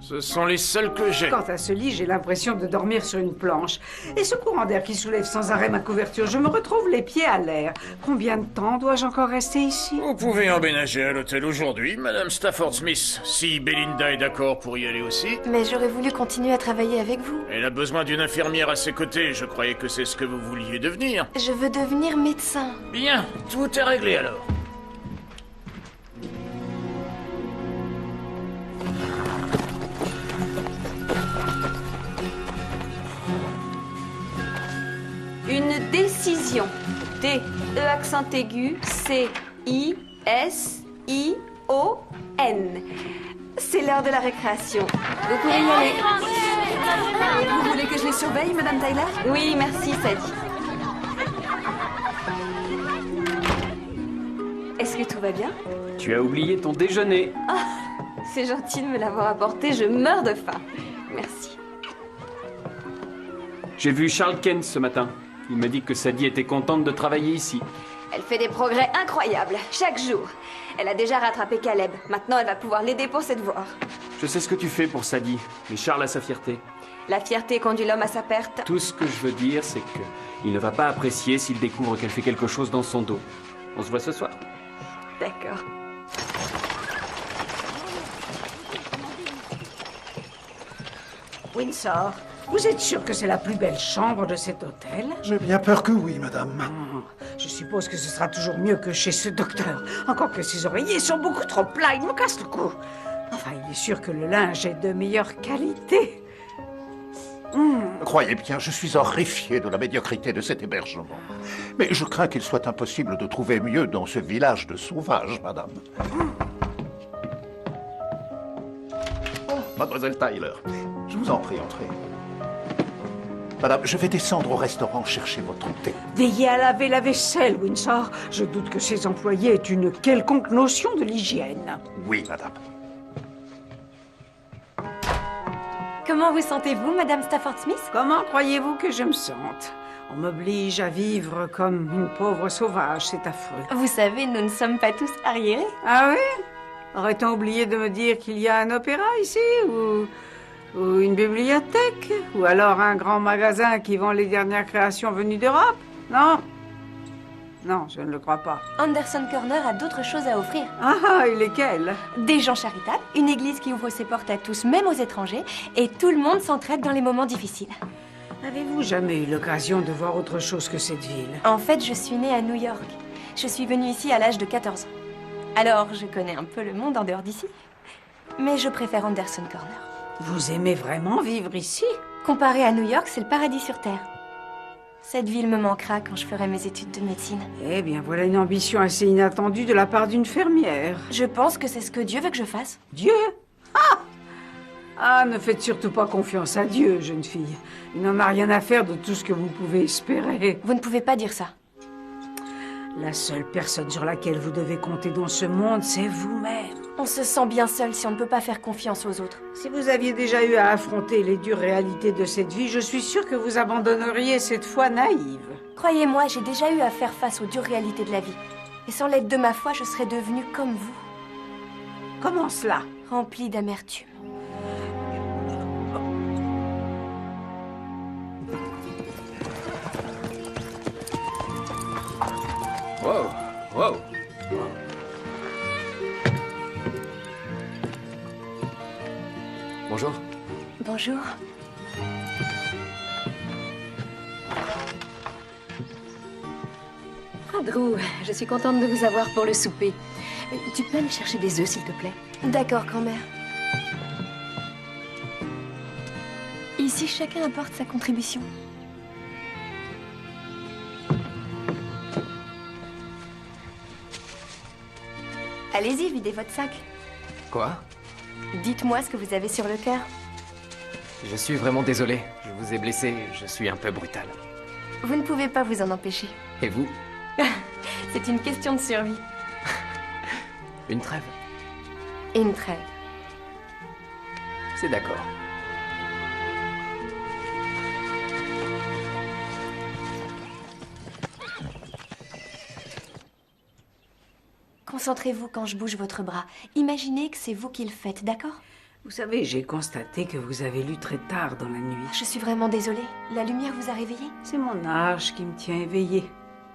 [SPEAKER 7] Ce sont les seuls que j'ai.
[SPEAKER 12] Quant à ce lit, j'ai l'impression de dormir sur une planche. Et ce courant d'air qui soulève sans arrêt ma couverture, je me retrouve les pieds à l'air. Combien de temps dois-je encore rester ici?
[SPEAKER 7] Vous pouvez emménager à l'hôtel aujourd'hui, Madame Stafford Smith. Si Belinda est d'accord pour y aller aussi.
[SPEAKER 5] Mais j'aurais voulu continuer à travailler avec vous.
[SPEAKER 7] Elle a besoin d'une infirmière à ses côtés. Je croyais que c'est ce que vous vouliez devenir.
[SPEAKER 5] Je veux devenir médecin.
[SPEAKER 7] Bien, tout est réglé alors.
[SPEAKER 2] Une décision. D, E accent aigu, C, I, S, I, O, N. C'est l'heure de la récréation. Vous pouvez y aller.
[SPEAKER 9] Vous voulez que je les surveille, Madame Tyler?
[SPEAKER 2] Oui, merci, Sadie. Est-ce que tout va bien?
[SPEAKER 4] Tu as oublié ton déjeuner.
[SPEAKER 2] Ah, c'est gentil de me l'avoir apporté, je meurs de faim. Merci.
[SPEAKER 4] J'ai vu Charles Kent ce matin. Il m'a dit que Sadie était contente de travailler ici.
[SPEAKER 2] Elle fait des progrès incroyables, chaque jour. Elle a déjà rattrapé Caleb. Maintenant, elle va pouvoir l'aider pour ses devoirs.
[SPEAKER 4] Je sais ce que tu fais pour Sadie, mais Charles a sa fierté.
[SPEAKER 2] La fierté conduit l'homme à sa perte.
[SPEAKER 4] Tout ce que je veux dire, c'est que il ne va pas apprécier s'il découvre qu'elle fait quelque chose dans son dos. On se voit ce soir.
[SPEAKER 2] D'accord.
[SPEAKER 12] Windsor, vous êtes sûr que c'est la plus belle chambre de cet hôtel?
[SPEAKER 1] J'ai bien peur que oui, madame.
[SPEAKER 12] Je suppose que ce sera toujours mieux que chez ce docteur. Encore que ses oreillers sont beaucoup trop plats, ils me cassent le cou. Enfin, il est sûr que le linge est de meilleure qualité.
[SPEAKER 10] Croyez bien, je suis horrifié de la médiocrité de cet hébergement. Mais je crains qu'il soit impossible de trouver mieux dans ce village de sauvages, madame. Oh, mademoiselle Tyler, je vous en prie, entrez. Madame, je vais descendre au restaurant chercher votre thé.
[SPEAKER 12] Veillez à laver la vaisselle, Windsor. Je doute que ces employés aient une quelconque notion de l'hygiène.
[SPEAKER 10] Oui, madame.
[SPEAKER 5] Comment vous sentez-vous, Madame Stafford Smith?
[SPEAKER 12] Comment croyez-vous que je me sente? On m'oblige à vivre comme une pauvre sauvage, c'est affreux.
[SPEAKER 5] Vous savez, nous ne sommes pas tous arriérés.
[SPEAKER 12] Ah oui? Aurait-on oublié de me dire qu'il y a un opéra ici, ou Ou une bibliothèque? Ou alors un grand magasin qui vend les dernières créations venues d'Europe? Non? Non, je ne le crois pas.
[SPEAKER 5] Anderson Corner a d'autres choses à offrir.
[SPEAKER 12] Ah, et lesquelles?
[SPEAKER 5] Des gens charitables, une église qui ouvre ses portes à tous, même aux étrangers, et tout le monde s'entraide dans les moments difficiles.
[SPEAKER 12] Avez-vous jamais eu l'occasion de voir autre chose que cette ville?
[SPEAKER 5] En fait, je suis née à New York. Je suis venue ici à l'âge de 14 ans. Alors, je connais un peu le monde en dehors d'ici. Mais je préfère Anderson Corner.
[SPEAKER 12] Vous aimez vraiment vivre ici?
[SPEAKER 5] Comparé à New York, c'est le paradis sur Terre. Cette ville me manquera quand je ferai mes études de médecine.
[SPEAKER 12] Eh bien, voilà une ambition assez inattendue de la part d'une fermière.
[SPEAKER 5] Je pense que c'est ce que Dieu veut que je fasse.
[SPEAKER 12] Dieu? Ah! Ah, ne faites surtout pas confiance à Dieu, jeune fille. Il n'en a rien à faire de tout ce que vous pouvez espérer.
[SPEAKER 5] Vous ne pouvez pas dire ça.
[SPEAKER 12] La seule personne sur laquelle vous devez compter dans ce monde, c'est vous-même.
[SPEAKER 5] On se sent bien seul si on ne peut pas faire confiance aux autres.
[SPEAKER 12] Si vous aviez déjà eu à affronter les dures réalités de cette vie, je suis sûre que vous abandonneriez cette foi naïve.
[SPEAKER 5] Croyez-moi, j'ai déjà eu à faire face aux dures réalités de la vie. Et sans l'aide de ma foi, je serais devenue comme vous.
[SPEAKER 12] Comment cela?
[SPEAKER 5] Remplie d'amertume.
[SPEAKER 6] Wow, wow.
[SPEAKER 8] Bonjour.
[SPEAKER 5] Bonjour.
[SPEAKER 13] Drew, je suis contente de vous avoir pour le souper. Tu peux aller chercher des œufs, s'il te plaît?
[SPEAKER 5] D'accord, grand-mère. Ici, chacun apporte sa contribution. Allez-y, videz votre sac.
[SPEAKER 8] Quoi?
[SPEAKER 5] Dites-moi ce que vous avez sur le cœur.
[SPEAKER 8] Je suis vraiment désolé. Je vous ai blessé. Je suis un peu brutal.
[SPEAKER 5] Vous ne pouvez pas vous en empêcher.
[SPEAKER 8] Et vous?
[SPEAKER 5] C'est une question de survie.
[SPEAKER 8] Une trêve?
[SPEAKER 5] Une trêve.
[SPEAKER 8] C'est d'accord.
[SPEAKER 5] Concentrez-vous quand je bouge votre bras. Imaginez que c'est vous qui le faites, d'accord?
[SPEAKER 12] Vous savez, j'ai constaté que vous avez lu très tard dans la nuit.
[SPEAKER 5] Je suis vraiment désolée. La lumière vous a réveillé?
[SPEAKER 12] C'est mon âge qui me tient éveillée.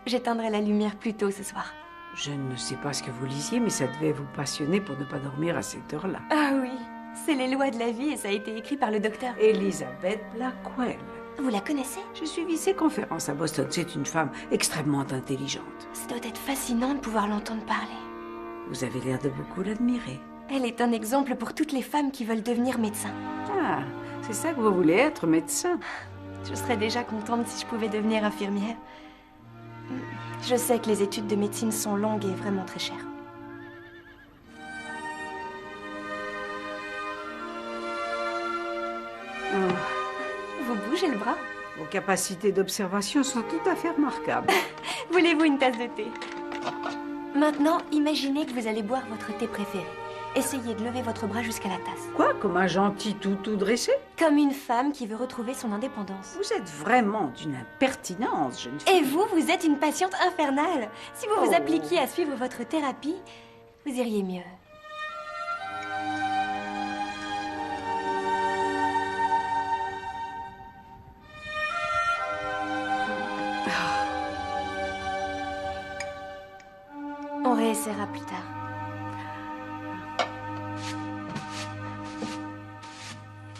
[SPEAKER 5] J'éteindrai la lumière plus tôt ce soir.
[SPEAKER 12] Je ne sais pas ce que vous lisiez, mais ça devait vous passionner pour ne pas dormir à cette heure-là.
[SPEAKER 5] Ah oui, c'est les lois de la vie et ça a été écrit par le docteur.
[SPEAKER 12] Elizabeth Blackwell.
[SPEAKER 5] Vous la connaissez?
[SPEAKER 12] J'ai suivi ses conférences à Boston. C'est une femme extrêmement intelligente.
[SPEAKER 5] Ça doit être fascinant de pouvoir l'entendre parler.
[SPEAKER 12] Vous avez l'air de beaucoup l'admirer.
[SPEAKER 5] Elle est un exemple pour toutes les femmes qui veulent devenir médecin.
[SPEAKER 12] Ah, c'est ça que vous voulez être, médecin?
[SPEAKER 5] Je serais déjà contente si je pouvais devenir infirmière. Je sais que les études de médecine sont longues et vraiment très chères. Vous bougez le bras?
[SPEAKER 12] Vos capacités d'observation sont tout à fait remarquables.
[SPEAKER 5] Voulez-vous une tasse de thé? Maintenant, imaginez que vous allez boire votre thé préféré. Essayez de lever votre bras jusqu'à la tasse.
[SPEAKER 12] Quoi? Comme un gentil tout dressé?
[SPEAKER 5] Comme une femme qui veut retrouver son indépendance.
[SPEAKER 12] Vous êtes vraiment d'une impertinence, jeune fille.
[SPEAKER 5] Et vous, vous êtes une patiente infernale. Si vous vous appliquiez à suivre votre thérapie, vous iriez mieux. On réessayera plus tard.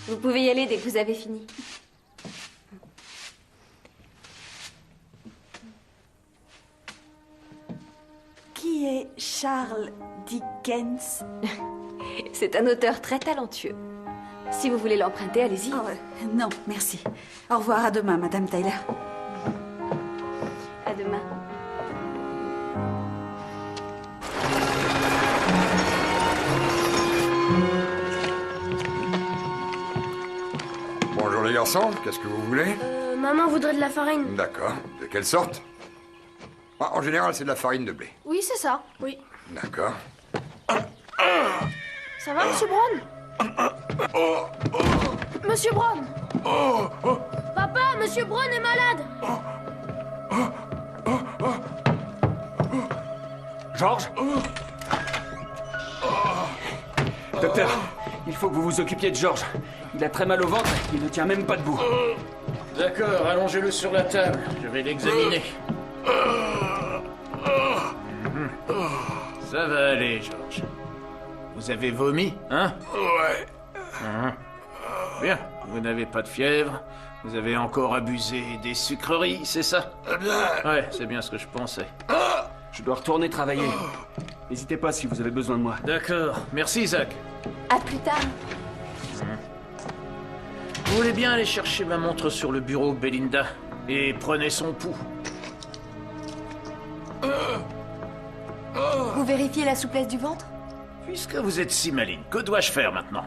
[SPEAKER 2] Vous pouvez y aller dès que vous avez fini. Qui est Charles Dickens? C'est un auteur très talentueux. Si vous voulez l'emprunter, allez-y.
[SPEAKER 9] Non, merci. Au revoir, à demain, Madame Tyler.
[SPEAKER 2] À demain.
[SPEAKER 1] Bonjour les garçons, qu'est-ce que vous voulez?
[SPEAKER 3] Maman voudrait de la farine.
[SPEAKER 1] D'accord. De quelle sorte? Ah, en général, c'est de la farine de blé.
[SPEAKER 3] Oui, c'est ça, oui.
[SPEAKER 1] D'accord.
[SPEAKER 3] Ça va, Monsieur Brown? Monsieur Brown! Papa, Monsieur Brown est malade!
[SPEAKER 4] Georges? Docteur, Il faut que vous vous occupiez de George. Il a très mal au ventre, il ne tient même pas debout.
[SPEAKER 7] D'accord, allongez-le sur la table. Je vais l'examiner. Ça va aller, George. Vous avez vomi, hein?
[SPEAKER 1] Ouais.
[SPEAKER 7] Bien, vous n'avez pas de fièvre. Vous avez encore abusé des sucreries, c'est ça? Ouais, c'est bien ce que je pensais.
[SPEAKER 4] Je dois retourner travailler. N'hésitez pas si vous avez besoin de moi.
[SPEAKER 7] D'accord, merci, Zach.
[SPEAKER 5] À plus tard.
[SPEAKER 7] Vous voulez bien aller chercher ma montre sur le bureau, Belinda? Et prenez son pouls.
[SPEAKER 5] Vous vérifiez la souplesse du ventre?
[SPEAKER 7] Puisque vous êtes si maligne, que dois-je faire maintenant?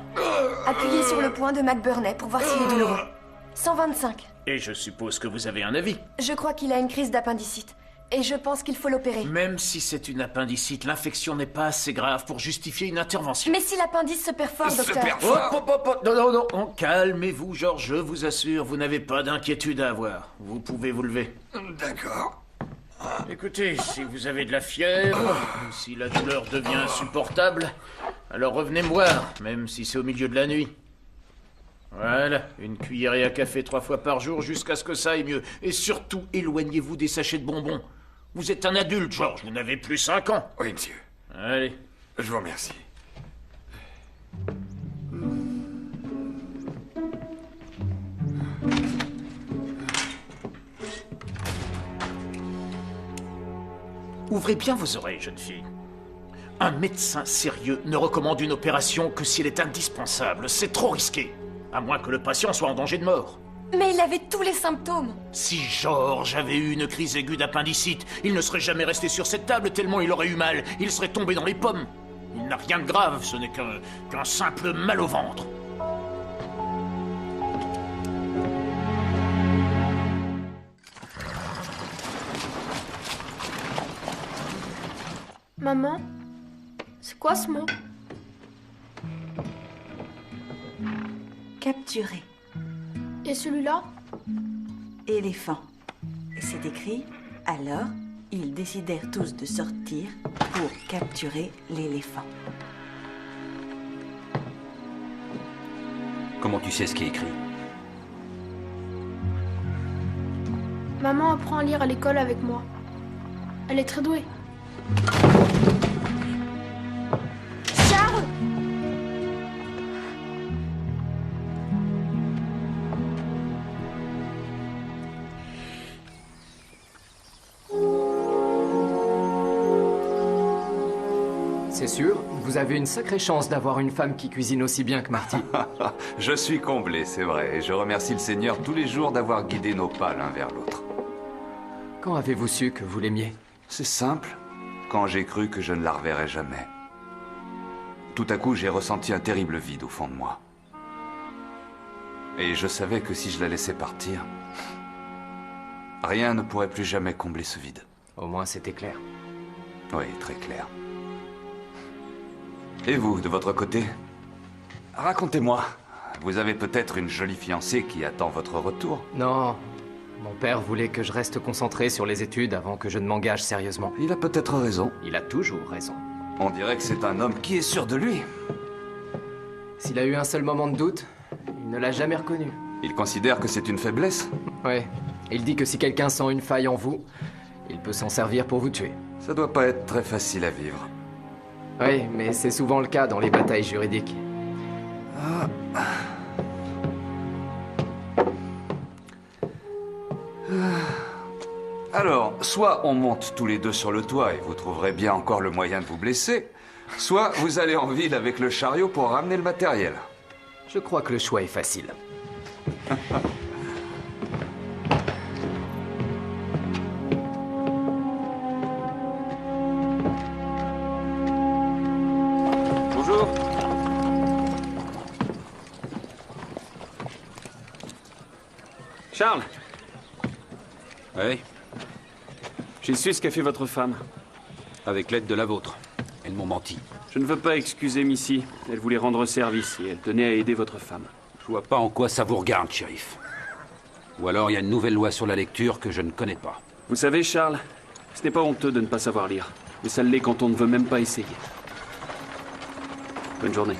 [SPEAKER 5] Appuyez sur le point de McBurney pour voir s'il est douloureux. 125.
[SPEAKER 7] Et je suppose que vous avez un avis.
[SPEAKER 5] Je crois qu'il a une crise d'appendicite. Et je pense qu'il faut l'opérer.
[SPEAKER 7] Même si c'est une appendicite, l'infection n'est pas assez grave pour justifier une intervention.
[SPEAKER 5] Mais si l'appendice se perfore, docteur...
[SPEAKER 7] Non, calmez-vous, George, je vous assure, vous n'avez pas d'inquiétude à avoir. Vous pouvez vous lever.
[SPEAKER 1] D'accord.
[SPEAKER 7] Écoutez, si vous avez de la fièvre, ou si la douleur devient insupportable, alors revenez me voir, même si c'est au milieu de la nuit. Voilà, une cuillerée à café 3 fois par jour jusqu'à ce que ça aille mieux. Et surtout, éloignez-vous des sachets de bonbons. Vous êtes un adulte, George, vous n'avez plus 5 ans.
[SPEAKER 1] Oui, monsieur.
[SPEAKER 7] Allez.
[SPEAKER 1] Je vous remercie.
[SPEAKER 7] Ouvrez bien vos oreilles, jeune fille. Un médecin sérieux ne recommande une opération que si elle est indispensable. C'est trop risqué. À moins que le patient soit en danger de mort.
[SPEAKER 5] Mais il avait tous les symptômes.
[SPEAKER 7] Si George avait eu une crise aiguë d'appendicite, il ne serait jamais resté sur cette table tellement il aurait eu mal. Il serait tombé dans les pommes. Il n'a rien de grave, ce n'est qu'un simple mal au ventre.
[SPEAKER 3] Maman, c'est quoi ce mot?
[SPEAKER 9] Capturer.
[SPEAKER 3] Et celui-là?
[SPEAKER 9] Éléphant. Et c'est écrit, alors, ils décidèrent tous de sortir pour capturer l'éléphant.
[SPEAKER 11] Comment tu sais ce qui est écrit?
[SPEAKER 3] Maman apprend à lire à l'école avec moi. Elle est très douée.
[SPEAKER 5] Charles!
[SPEAKER 8] C'est sûr, vous avez une sacrée chance d'avoir une femme qui cuisine aussi bien que Marty.
[SPEAKER 6] Je suis comblé, c'est vrai, et je remercie le Seigneur tous les jours d'avoir guidé nos pas l'un vers l'autre.
[SPEAKER 8] Quand avez-vous su que vous l'aimiez?
[SPEAKER 6] C'est simple, quand j'ai cru que je ne la reverrais jamais. Tout à coup, j'ai ressenti un terrible vide au fond de moi. Et je savais que si je la laissais partir, rien ne pourrait plus jamais combler ce vide.
[SPEAKER 8] Au moins, c'était clair.
[SPEAKER 6] Oui, très clair. Et vous, de votre côté? Racontez-moi. Vous avez peut-être une jolie fiancée qui attend votre retour?
[SPEAKER 8] Non. Mon père voulait que je reste concentré sur les études avant que je ne m'engage sérieusement.
[SPEAKER 6] Il a peut-être raison.
[SPEAKER 8] Il a toujours raison.
[SPEAKER 6] On dirait que c'est un homme qui est sûr de lui.
[SPEAKER 8] S'il a eu un seul moment de doute, il ne l'a jamais reconnu.
[SPEAKER 6] Il considère que c'est une faiblesse?
[SPEAKER 8] Oui. Il dit que si quelqu'un sent une faille en vous, il peut s'en servir pour vous tuer.
[SPEAKER 6] Ça doit pas être très facile à vivre.
[SPEAKER 8] Oui, mais c'est souvent le cas dans les batailles juridiques.
[SPEAKER 6] Alors, soit on monte tous les deux sur le toit et vous trouverez bien encore le moyen de vous blesser, soit vous allez en ville avec le chariot pour ramener le matériel.
[SPEAKER 8] Je crois que le choix est facile.
[SPEAKER 4] Bonjour. Charles.
[SPEAKER 11] Oui,
[SPEAKER 4] J'ai su ce qu'a fait votre femme.
[SPEAKER 11] avec l'aide de la vôtre. Elles m'ont menti.
[SPEAKER 4] Je ne veux pas excuser Missy. Elle voulait rendre service et elle tenait à aider votre femme.
[SPEAKER 11] Je vois pas en quoi ça vous regarde, shérif. Ou alors il y a une nouvelle loi sur la lecture que je ne connais pas.
[SPEAKER 4] Vous savez, Charles, ce n'est pas honteux de ne pas savoir lire. Mais ça l'est quand on ne veut même pas essayer. Bonne journée.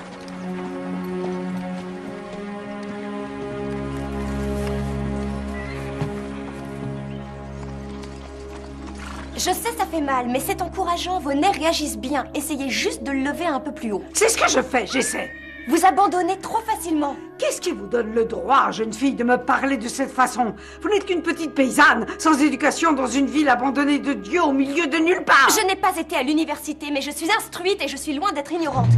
[SPEAKER 5] Je sais, ça fait mal, mais c'est encourageant. Vos nerfs réagissent bien. Essayez juste de le lever un peu plus haut.
[SPEAKER 12] C'est ce que je fais, j'essaie.
[SPEAKER 5] Vous abandonnez trop facilement.
[SPEAKER 12] Qu'est-ce qui vous donne le droit, jeune fille, de me parler de cette façon? Vous n'êtes qu'une petite paysanne, sans éducation, dans une ville abandonnée de Dieu au milieu de nulle part.
[SPEAKER 5] Je n'ai pas été à l'université, mais je suis instruite et je suis loin d'être ignorante.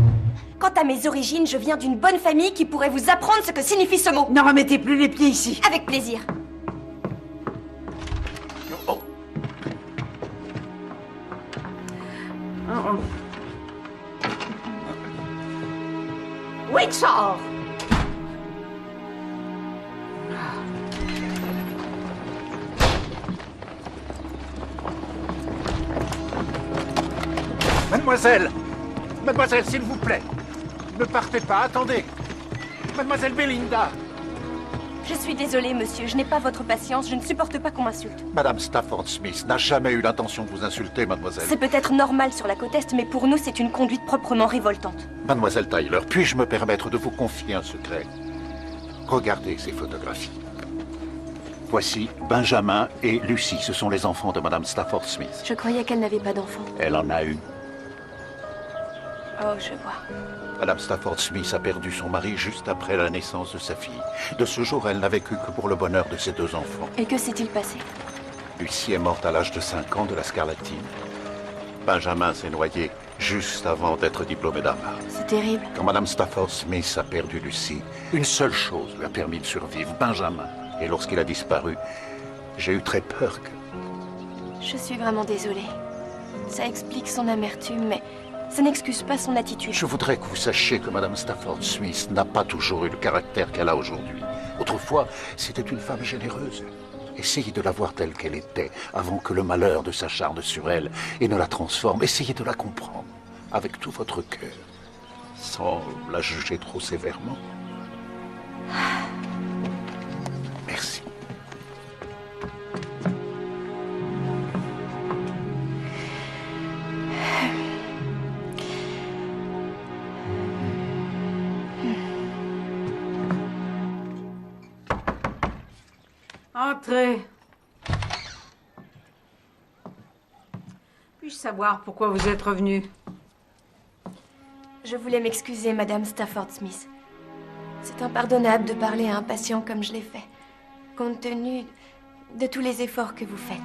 [SPEAKER 5] Quant à mes origines, je viens d'une bonne famille qui pourrait vous apprendre ce que signifie ce mot.
[SPEAKER 12] Ne remettez plus les pieds ici.
[SPEAKER 5] Avec plaisir.
[SPEAKER 12] Windsor!
[SPEAKER 10] Mademoiselle! Mademoiselle, s'il vous plaît! Ne partez pas, attendez! Mademoiselle Belinda!
[SPEAKER 5] Je suis désolée, monsieur, je n'ai pas votre patience, je ne supporte pas qu'on m'insulte.
[SPEAKER 10] Madame Stafford Smith n'a jamais eu l'intention de vous insulter, mademoiselle.
[SPEAKER 5] C'est peut-être normal sur la côte Est, mais pour nous, c'est une conduite proprement révoltante.
[SPEAKER 10] Mademoiselle Tyler, puis-je me permettre de vous confier un secret? Regardez ces photographies. Voici Benjamin et Lucy, ce sont les enfants de Madame Stafford Smith.
[SPEAKER 5] Je croyais qu'elle n'avait pas d'enfant.
[SPEAKER 10] Elle en a eu.
[SPEAKER 5] Oh, je vois.
[SPEAKER 10] Madame Stafford Smith a perdu son mari juste après la naissance de sa fille. De ce jour, elle n'a vécu que pour le bonheur de ses 2 enfants.
[SPEAKER 5] Et que s'est-il passé?
[SPEAKER 10] Lucy est morte à l'âge de 5 ans de la scarlatine. Benjamin s'est noyé juste avant d'être diplômé d'Harvard.
[SPEAKER 5] C'est terrible.
[SPEAKER 10] Quand Madame Stafford Smith a perdu Lucy, une seule chose lui a permis de survivre, Benjamin. Et lorsqu'il a disparu, j'ai eu très peur que...
[SPEAKER 5] Je suis vraiment désolée. Ça explique son amertume, mais ça n'excuse pas son attitude.
[SPEAKER 10] Je voudrais que vous sachiez que Madame Stafford Smith n'a pas toujours eu le caractère qu'elle a aujourd'hui. Autrefois, c'était une femme généreuse. Essayez de la voir telle qu'elle était, avant que le malheur ne s'acharne sur elle et ne la transforme. Essayez de la comprendre, avec tout votre cœur, sans la juger trop sévèrement. Merci.
[SPEAKER 12] Entrez. Puis-je savoir pourquoi vous êtes revenue?
[SPEAKER 5] Je voulais m'excuser, Madame Stafford Smith. C'est impardonnable de parler à un patient comme je l'ai fait, compte tenu de tous les efforts que vous faites.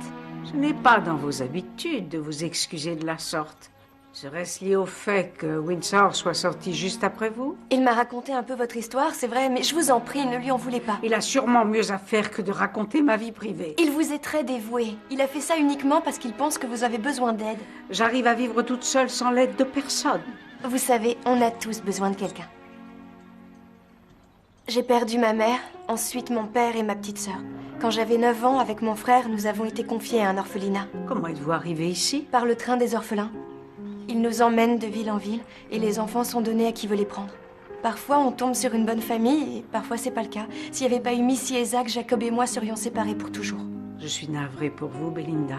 [SPEAKER 12] Ce n'est pas dans vos habitudes de vous excuser de la sorte. Serait-ce lié au fait que Windsor soit sorti juste après vous?
[SPEAKER 5] Il m'a raconté un peu votre histoire, c'est vrai, mais je vous en prie, ne lui en voulez pas.
[SPEAKER 12] Il a sûrement mieux à faire que de raconter ma vie privée.
[SPEAKER 5] Il vous est très dévoué. Il a fait ça uniquement parce qu'il pense que vous avez besoin d'aide.
[SPEAKER 12] J'arrive à vivre toute seule sans l'aide de personne.
[SPEAKER 5] Vous savez, on a tous besoin de quelqu'un. J'ai perdu ma mère, ensuite mon père et ma petite sœur. Quand j'avais 9 ans, avec mon frère, nous avons été confiés à un orphelinat.
[SPEAKER 12] Comment êtes-vous arrivé ici?
[SPEAKER 5] Par le train des orphelins. Ils nous emmènent de ville en ville et les enfants sont donnés à qui veut les prendre. Parfois, on tombe sur une bonne famille et parfois, c'est pas le cas. S'il n'y avait pas eu Missy et Zach, Jacob et moi serions séparés pour toujours.
[SPEAKER 12] Je suis navrée pour vous, Belinda.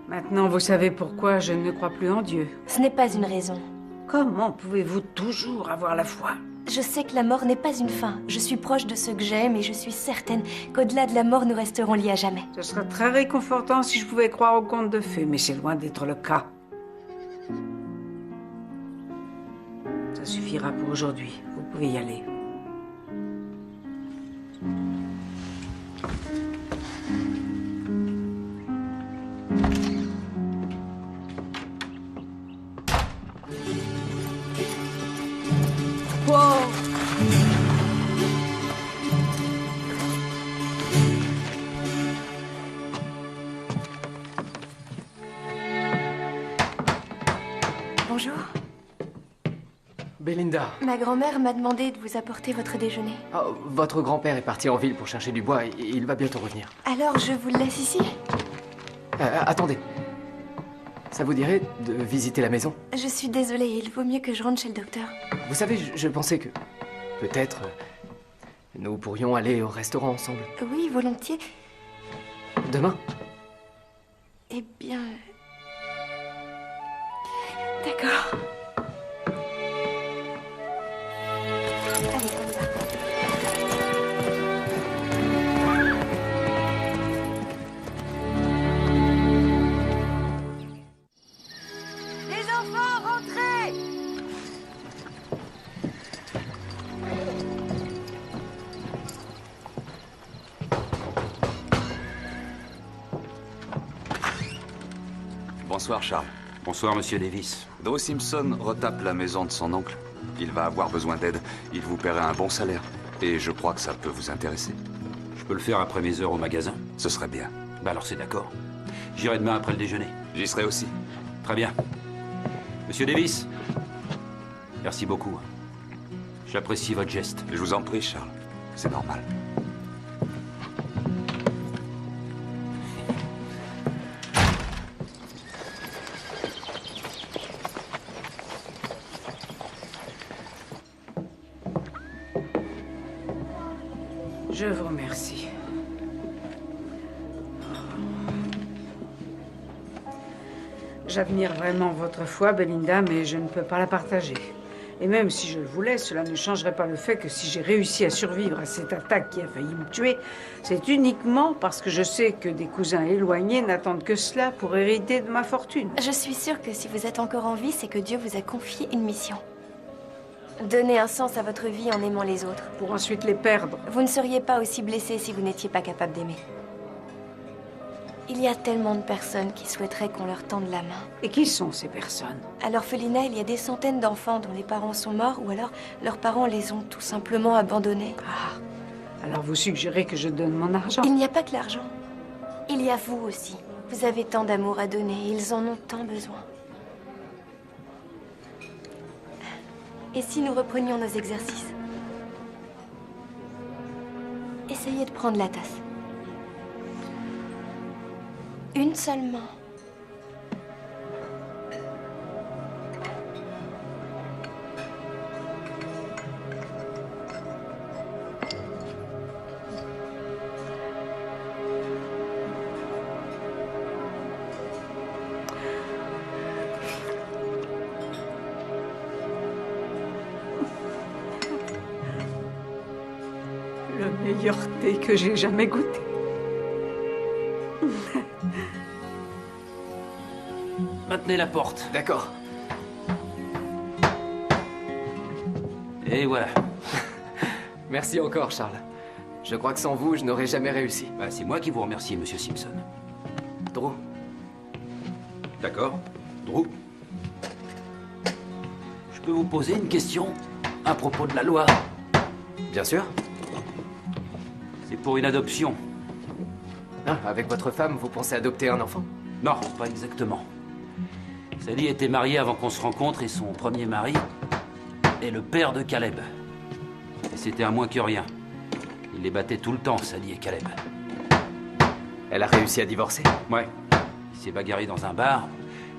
[SPEAKER 12] Maintenant, vous savez pourquoi je ne crois plus en Dieu.
[SPEAKER 5] Ce n'est pas une raison.
[SPEAKER 12] Comment pouvez-vous toujours avoir la foi?
[SPEAKER 5] Je sais que la mort n'est pas une fin. Je suis proche de ceux que j'aime et je suis certaine qu'au-delà de la mort, nous resterons liés à jamais.
[SPEAKER 12] Ce serait très réconfortant si je pouvais croire aux contes de fées, mais c'est loin d'être le cas. Ça suffira pour aujourd'hui. Vous pouvez y aller.
[SPEAKER 2] Wow.
[SPEAKER 5] Bonjour.
[SPEAKER 8] Belinda.
[SPEAKER 5] Ma grand-mère m'a demandé de vous apporter votre déjeuner.
[SPEAKER 8] Oh, votre grand-père est parti en ville pour chercher du bois et il va bientôt revenir.
[SPEAKER 5] Alors, je vous le laisse ici?
[SPEAKER 8] Attendez. Ça vous dirait de visiter la maison?
[SPEAKER 5] Je suis désolée, il vaut mieux que je rentre chez le docteur.
[SPEAKER 8] Vous savez, je pensais que... peut-être... nous pourrions aller au restaurant ensemble.
[SPEAKER 5] Oui, volontiers.
[SPEAKER 8] Demain?
[SPEAKER 5] Eh bien... D'accord. Allez, comme ça.
[SPEAKER 6] Bonsoir, Charles.
[SPEAKER 11] Bonsoir, monsieur Davis.
[SPEAKER 6] Drew Simpson retape la maison de son oncle. Il va avoir besoin d'aide. Il vous paierait un bon salaire. Et je crois que ça peut vous intéresser.
[SPEAKER 11] Je peux le faire après mes heures au magasin?
[SPEAKER 6] Ce serait bien.
[SPEAKER 11] Bah alors c'est d'accord. J'irai demain après le déjeuner.
[SPEAKER 6] J'y serai aussi.
[SPEAKER 11] Très bien. Monsieur Davis, merci beaucoup. J'apprécie votre geste.
[SPEAKER 6] Je vous en prie, Charles. C'est normal.
[SPEAKER 12] Je vous remercie. J'admire vraiment votre foi, Belinda, mais je ne peux pas la partager. Et même si je le voulais, cela ne changerait pas le fait que si j'ai réussi à survivre à cette attaque qui a failli me tuer, c'est uniquement parce que je sais que des cousins éloignés n'attendent que cela pour hériter de ma fortune.
[SPEAKER 5] Je suis sûre que si vous êtes encore en vie, c'est que Dieu vous a confié une mission. Donner un sens à votre vie en aimant les autres.
[SPEAKER 12] Pour ensuite les perdre.
[SPEAKER 5] Vous ne seriez pas aussi blessé si vous n'étiez pas capable d'aimer. Il y a tellement de personnes qui souhaiteraient qu'on leur tende la main.
[SPEAKER 12] Et qui sont ces personnes?
[SPEAKER 5] À l'orphelinat, il y a des centaines d'enfants dont les parents sont morts ou alors leurs parents les ont tout simplement abandonnés.
[SPEAKER 12] Ah, alors vous suggérez que je donne mon argent?
[SPEAKER 5] Il n'y a pas que l'argent. Il y a vous aussi. Vous avez tant d'amour à donner et ils en ont tant besoin. Et si nous reprenions nos exercices? Essayez de prendre la tasse. Une seule main.
[SPEAKER 12] Le meilleur thé que j'ai jamais goûté.
[SPEAKER 11] Maintenez la porte.
[SPEAKER 8] D'accord.
[SPEAKER 11] Et voilà.
[SPEAKER 8] Merci encore, Charles. Je crois que sans vous, je n'aurais jamais réussi.
[SPEAKER 11] Bah, c'est moi qui vous remercie, monsieur Simpson.
[SPEAKER 8] Drew.
[SPEAKER 11] D'accord. Drew. Je peux vous poser une question à propos de la loi?
[SPEAKER 8] Bien sûr.
[SPEAKER 11] C'est pour une adoption.
[SPEAKER 8] Ah, avec votre femme, vous pensez adopter un enfant?
[SPEAKER 11] Non, pas exactement. Sally était mariée avant qu'on se rencontre et son premier mari est le père de Caleb. Et c'était un moins que rien. Il les battait tout le temps, Sally et Caleb.
[SPEAKER 8] Elle a réussi à divorcer?
[SPEAKER 11] Ouais. Il s'est bagarré dans un bar.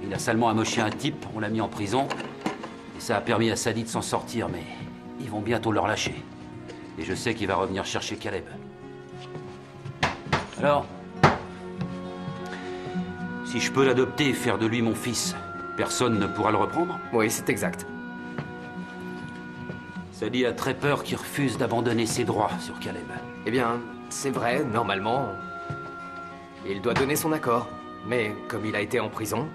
[SPEAKER 11] Il a salement amoché un type, on l'a mis en prison. Et ça a permis à Sally de s'en sortir, mais ils vont bientôt le relâcher. Et je sais qu'il va revenir chercher Caleb. Alors, si je peux l'adopter et faire de lui mon fils, personne ne pourra le reprendre?
[SPEAKER 8] Oui, c'est exact.
[SPEAKER 11] Sally a très peur qu'il refuse d'abandonner ses droits sur Caleb.
[SPEAKER 8] Eh bien, c'est vrai, normalement, il doit donner son accord. Mais comme il a été en prison,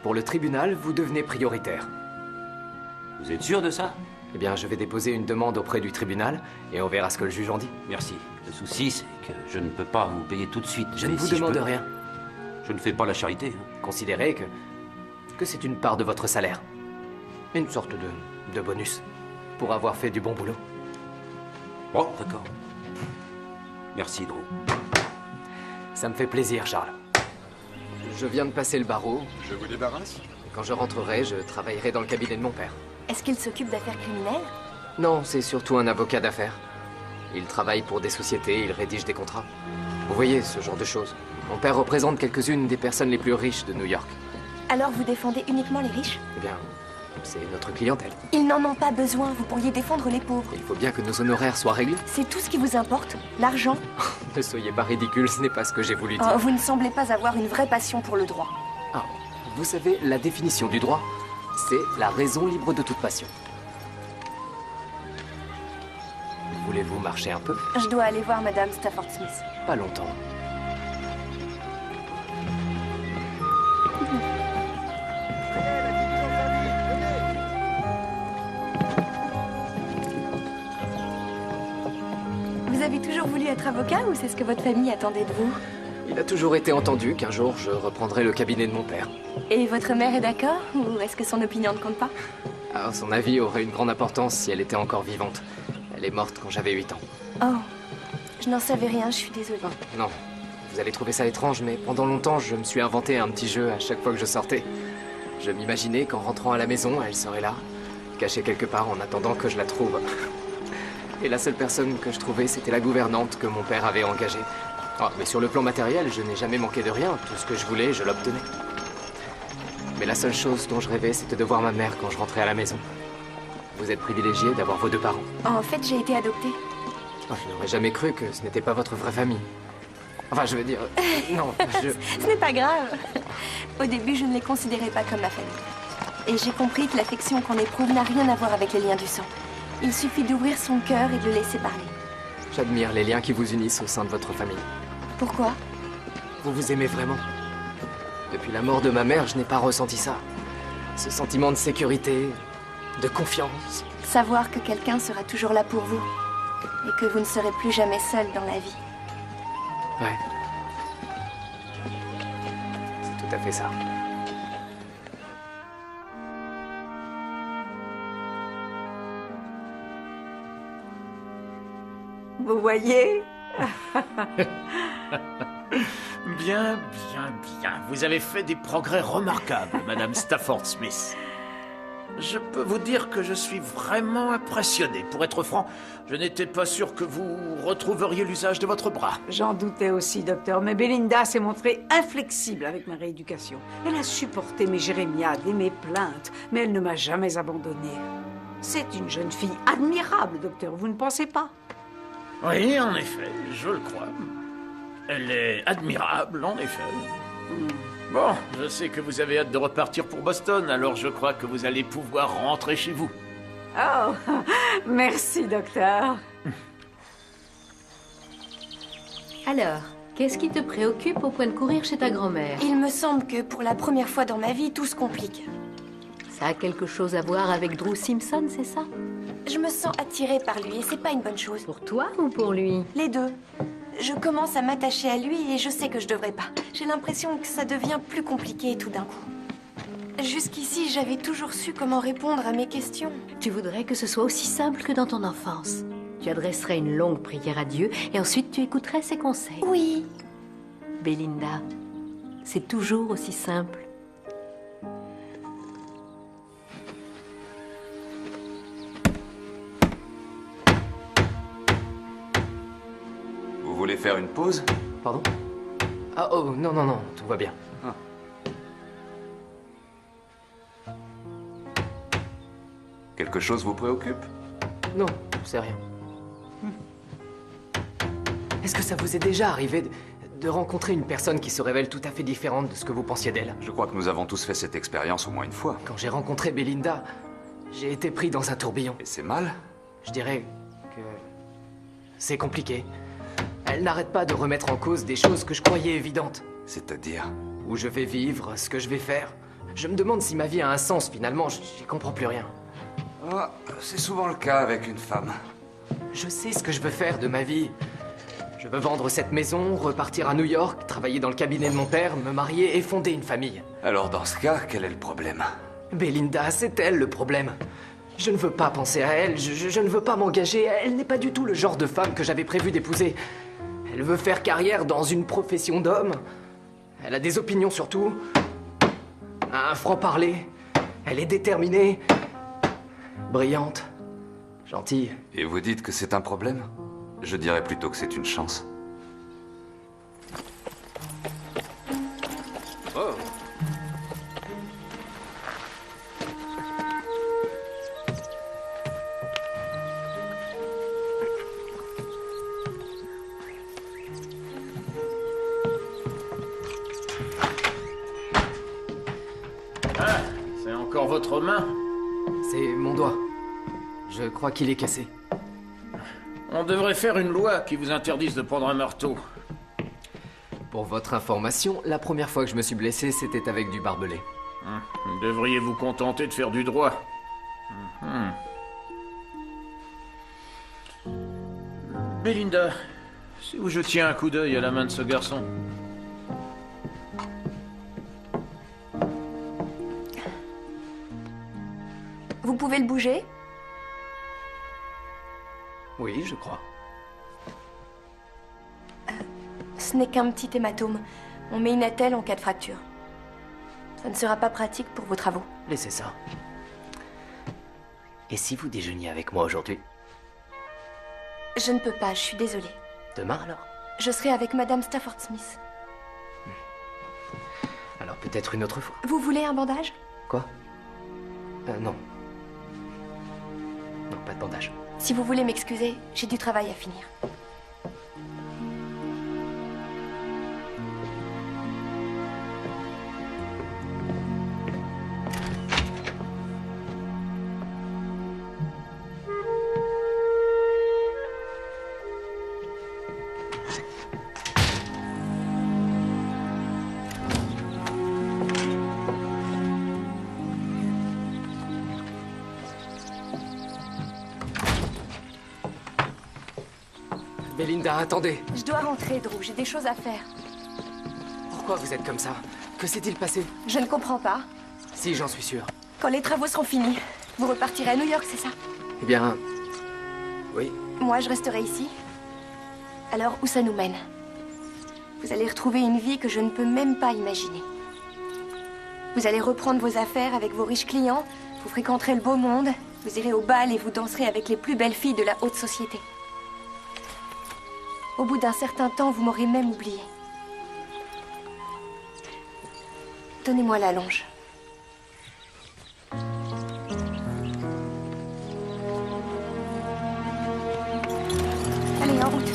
[SPEAKER 8] pour le tribunal, vous devenez prioritaire.
[SPEAKER 11] Vous êtes sûr de ça?
[SPEAKER 8] Eh bien, je vais déposer une demande auprès du tribunal et on verra ce que le juge en dit.
[SPEAKER 11] Merci. Le souci, c'est que je ne peux pas vous payer tout de suite.
[SPEAKER 8] Je ne
[SPEAKER 11] mais
[SPEAKER 8] vous
[SPEAKER 11] si
[SPEAKER 8] demande
[SPEAKER 11] je peux,
[SPEAKER 8] rien.
[SPEAKER 11] Je ne fais pas la charité.
[SPEAKER 8] Considérez que c'est une part de votre salaire. Une sorte de bonus pour avoir fait du bon boulot.
[SPEAKER 11] Oh, d'accord. Merci, Drew.
[SPEAKER 8] Ça me fait plaisir, Charles. Je viens de passer le barreau.
[SPEAKER 1] Je vous débarrasse?
[SPEAKER 8] Quand je rentrerai, je travaillerai dans le cabinet de mon père.
[SPEAKER 5] Est-ce qu'il s'occupe d'affaires criminelles?
[SPEAKER 8] Non, c'est surtout un avocat d'affaires. Il travaille pour des sociétés, il rédige des contrats. Vous voyez, ce genre de choses. Mon père représente quelques-unes des personnes les plus riches de New York.
[SPEAKER 5] Alors vous défendez uniquement les riches?
[SPEAKER 8] Eh bien, c'est notre clientèle.
[SPEAKER 5] Ils n'en ont pas besoin, vous pourriez défendre les pauvres.
[SPEAKER 8] Il faut bien que nos honoraires soient réglés.
[SPEAKER 5] C'est tout ce qui vous importe? L'argent?
[SPEAKER 8] Ne soyez pas ridicule, ce n'est pas ce que j'ai voulu dire.
[SPEAKER 5] Oh, vous ne semblez pas avoir une vraie passion pour le droit.
[SPEAKER 8] Ah, vous savez, la définition du droit, c'est la raison libre de toute passion. Voulez-vous marcher un peu?
[SPEAKER 5] Je dois aller voir Madame Stafford Smith.
[SPEAKER 8] Pas longtemps.
[SPEAKER 5] Vous avez toujours voulu être avocat ou c'est ce que votre famille attendait de vous?
[SPEAKER 8] Il a toujours été entendu qu'un jour je reprendrai le cabinet de mon père.
[SPEAKER 5] Et votre mère est d'accord? Ou est-ce que son opinion ne compte pas?
[SPEAKER 8] Alors, son avis aurait une grande importance si elle était encore vivante. Elle est morte quand j'avais 8 ans.
[SPEAKER 5] Oh, je n'en savais rien, je suis désolée.
[SPEAKER 8] Non, vous allez trouver ça étrange, mais pendant longtemps, je me suis inventé un petit jeu à chaque fois que je sortais. Je m'imaginais qu'en rentrant à la maison, elle serait là, cachée quelque part en attendant que je la trouve. Et la seule personne que je trouvais, c'était la gouvernante que mon père avait engagée. Oh, mais sur le plan matériel, je n'ai jamais manqué de rien. Tout ce que je voulais, je l'obtenais. Mais la seule chose dont je rêvais, c'était de voir ma mère quand je rentrais à la maison. Vous êtes privilégié d'avoir vos 2 parents.
[SPEAKER 5] En fait, j'ai été adoptée.
[SPEAKER 8] Oh, je n'aurais jamais cru que ce n'était pas votre vraie famille. Enfin, je veux dire... non,
[SPEAKER 5] Ce n'est pas grave. Au début, je ne les considérais pas comme ma famille. Et j'ai compris que l'affection qu'on éprouve n'a rien à voir avec les liens du sang. Il suffit d'ouvrir son cœur et de le laisser parler.
[SPEAKER 8] J'admire les liens qui vous unissent au sein de votre famille.
[SPEAKER 5] Pourquoi?
[SPEAKER 8] Vous vous aimez vraiment. Depuis la mort de ma mère, je n'ai pas ressenti ça. Ce sentiment de sécurité, de confiance.
[SPEAKER 5] Savoir que quelqu'un sera toujours là pour vous. Et que vous ne serez plus jamais seul dans la vie.
[SPEAKER 8] Ouais. C'est tout à fait ça.
[SPEAKER 12] Vous voyez?
[SPEAKER 7] Bien, bien, bien. Vous avez fait des progrès remarquables, Madame Stafford Smith. Je peux vous dire que je suis vraiment impressionné. Pour être franc, je n'étais pas sûr que vous retrouveriez l'usage de votre bras.
[SPEAKER 12] J'en doutais aussi, docteur, mais Belinda s'est montrée inflexible avec ma rééducation. Elle a supporté mes jérémiades et mes plaintes, mais elle ne m'a jamais abandonnée. C'est une jeune fille admirable, docteur, vous ne pensez pas?
[SPEAKER 7] Oui, en effet, je le crois. Elle est admirable, en effet. Bon, je sais que vous avez hâte de repartir pour Boston, alors je crois que vous allez pouvoir rentrer chez vous.
[SPEAKER 12] Oh, merci, docteur.
[SPEAKER 13] Alors, qu'est-ce qui te préoccupe au point de courir chez ta grand-mère?
[SPEAKER 5] Il me semble que pour la première fois dans ma vie, tout se complique.
[SPEAKER 13] Ça a quelque chose à voir avec Drew Simpson, c'est ça?
[SPEAKER 5] Je me sens attirée par lui et c'est pas une bonne chose.
[SPEAKER 13] Pour toi ou pour lui?
[SPEAKER 5] Les deux. Je commence à m'attacher à lui et je sais que je devrais pas. J'ai l'impression que ça devient plus compliqué tout d'un coup. Jusqu'ici, j'avais toujours su comment répondre à mes questions.
[SPEAKER 13] Tu voudrais que ce soit aussi simple que dans ton enfance. Tu adresserais une longue prière à Dieu et ensuite tu écouterais ses conseils.
[SPEAKER 5] Oui.
[SPEAKER 13] Belinda, c'est toujours aussi simple.
[SPEAKER 6] Vous voulez faire une pause?
[SPEAKER 8] Pardon? Ah oh, non, non, non, tout va bien.
[SPEAKER 6] Ah. Quelque chose vous préoccupe?
[SPEAKER 8] Non, c'est rien. Est-ce que ça vous est déjà arrivé de rencontrer une personne qui se révèle tout à fait différente de ce que vous pensiez d'elle?
[SPEAKER 6] Je crois que nous avons tous fait cette expérience au moins une fois.
[SPEAKER 8] Quand j'ai rencontré Belinda, j'ai été pris dans un tourbillon.
[SPEAKER 6] Et c'est mal?
[SPEAKER 8] Je dirais que c'est compliqué. Elle n'arrête pas de remettre en cause des choses que je croyais évidentes.
[SPEAKER 6] C'est-à-dire?
[SPEAKER 8] Où je vais vivre, ce que je vais faire. Je me demande si ma vie a un sens finalement, j'y comprends plus rien.
[SPEAKER 6] Ah, c'est souvent le cas avec une femme.
[SPEAKER 8] Je sais ce que je veux faire de ma vie. Je veux vendre cette maison, repartir à New York, travailler dans le cabinet de mon père, me marier et fonder une famille.
[SPEAKER 6] Alors dans ce cas, quel est le problème?
[SPEAKER 8] Belinda, c'est elle le problème. Je ne veux pas penser à elle, je ne veux pas m'engager. Elle n'est pas du tout le genre de femme que j'avais prévu d'épouser. Elle veut faire carrière dans une profession d'homme. Elle a des opinions sur tout. Un franc-parler. Elle est déterminée. Brillante. Gentille.
[SPEAKER 6] Et vous dites que c'est un problème? Je dirais plutôt que c'est une chance.
[SPEAKER 8] Oh.
[SPEAKER 7] Ah, c'est encore votre main?
[SPEAKER 8] C'est mon doigt. Je crois qu'il est cassé.
[SPEAKER 7] On devrait faire une loi qui vous interdise de prendre un marteau.
[SPEAKER 8] Pour votre information, la première fois que je me suis blessé, c'était avec du barbelé.
[SPEAKER 7] Devriez vous contenter de faire du droit. Belinda, si vous jetiez un coup d'œil à la main de ce garçon.
[SPEAKER 5] Vous pouvez le bouger?
[SPEAKER 8] Oui, je crois.
[SPEAKER 5] Ce n'est qu'un petit hématome. On met une attelle en cas de fracture. Ça ne sera pas pratique pour vos travaux.
[SPEAKER 8] Laissez ça. Et si vous déjeuniez avec moi aujourd'hui?
[SPEAKER 5] Je ne peux pas, je suis désolée.
[SPEAKER 8] Demain alors?
[SPEAKER 5] Je serai avec Madame Stafford Smith.
[SPEAKER 8] Alors peut-être une autre fois.
[SPEAKER 5] Vous voulez un bandage?
[SPEAKER 8] Quoi? Non. Non, pas de bandage.
[SPEAKER 5] Si vous voulez m'excuser, j'ai du travail à finir.
[SPEAKER 8] Belinda, attendez.
[SPEAKER 5] Je dois rentrer, Drew. J'ai des choses à faire.
[SPEAKER 8] Pourquoi vous êtes comme ça? Que s'est-il passé?
[SPEAKER 5] Je ne comprends pas.
[SPEAKER 8] Si, j'en suis sûr.
[SPEAKER 5] Quand les travaux seront finis, vous repartirez à New York, c'est ça?
[SPEAKER 8] Eh bien... oui.
[SPEAKER 5] Moi, je resterai ici. Alors, où ça nous mène? Vous allez retrouver une vie que je ne peux même pas imaginer. Vous allez reprendre vos affaires avec vos riches clients, vous fréquenterez le beau monde, vous irez au bal et vous danserez avec les plus belles filles de la haute société. Au bout d'un certain temps, vous m'aurez même oublié. Donnez-moi la longe. Allez, en route.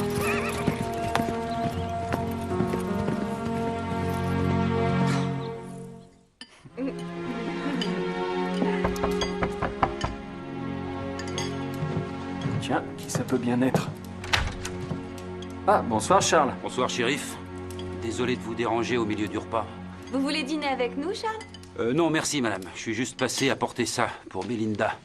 [SPEAKER 4] Tiens, qui ça peut bien être? Ah, bonsoir Charles.
[SPEAKER 11] Bonsoir, shérif. Désolé de vous déranger au milieu du repas.
[SPEAKER 2] Vous voulez dîner avec nous, Charles?
[SPEAKER 11] Non, merci, madame. Je suis juste passé apporter ça pour Belinda.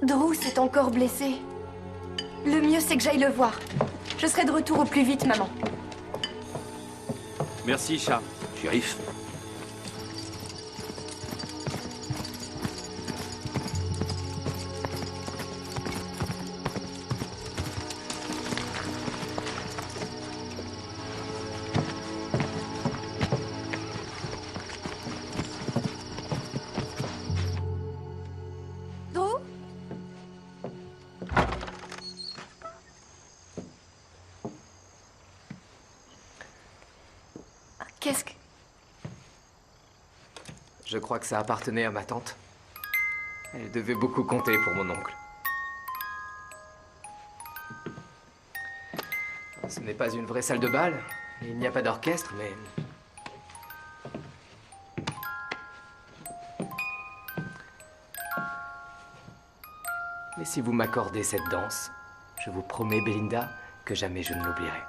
[SPEAKER 5] Drew s'est encore blessé. Le mieux, c'est que j'aille le voir. Je serai de retour au plus vite, maman.
[SPEAKER 4] Merci Charles.
[SPEAKER 11] Shérif.
[SPEAKER 5] Qu'est-ce que...
[SPEAKER 8] Je crois que ça appartenait à ma tante. Elle devait beaucoup compter pour mon oncle. Ce n'est pas une vraie salle de bal. Il n'y a pas d'orchestre, mais... Mais si vous m'accordez cette danse, je vous promets, Belinda, que jamais je ne l'oublierai.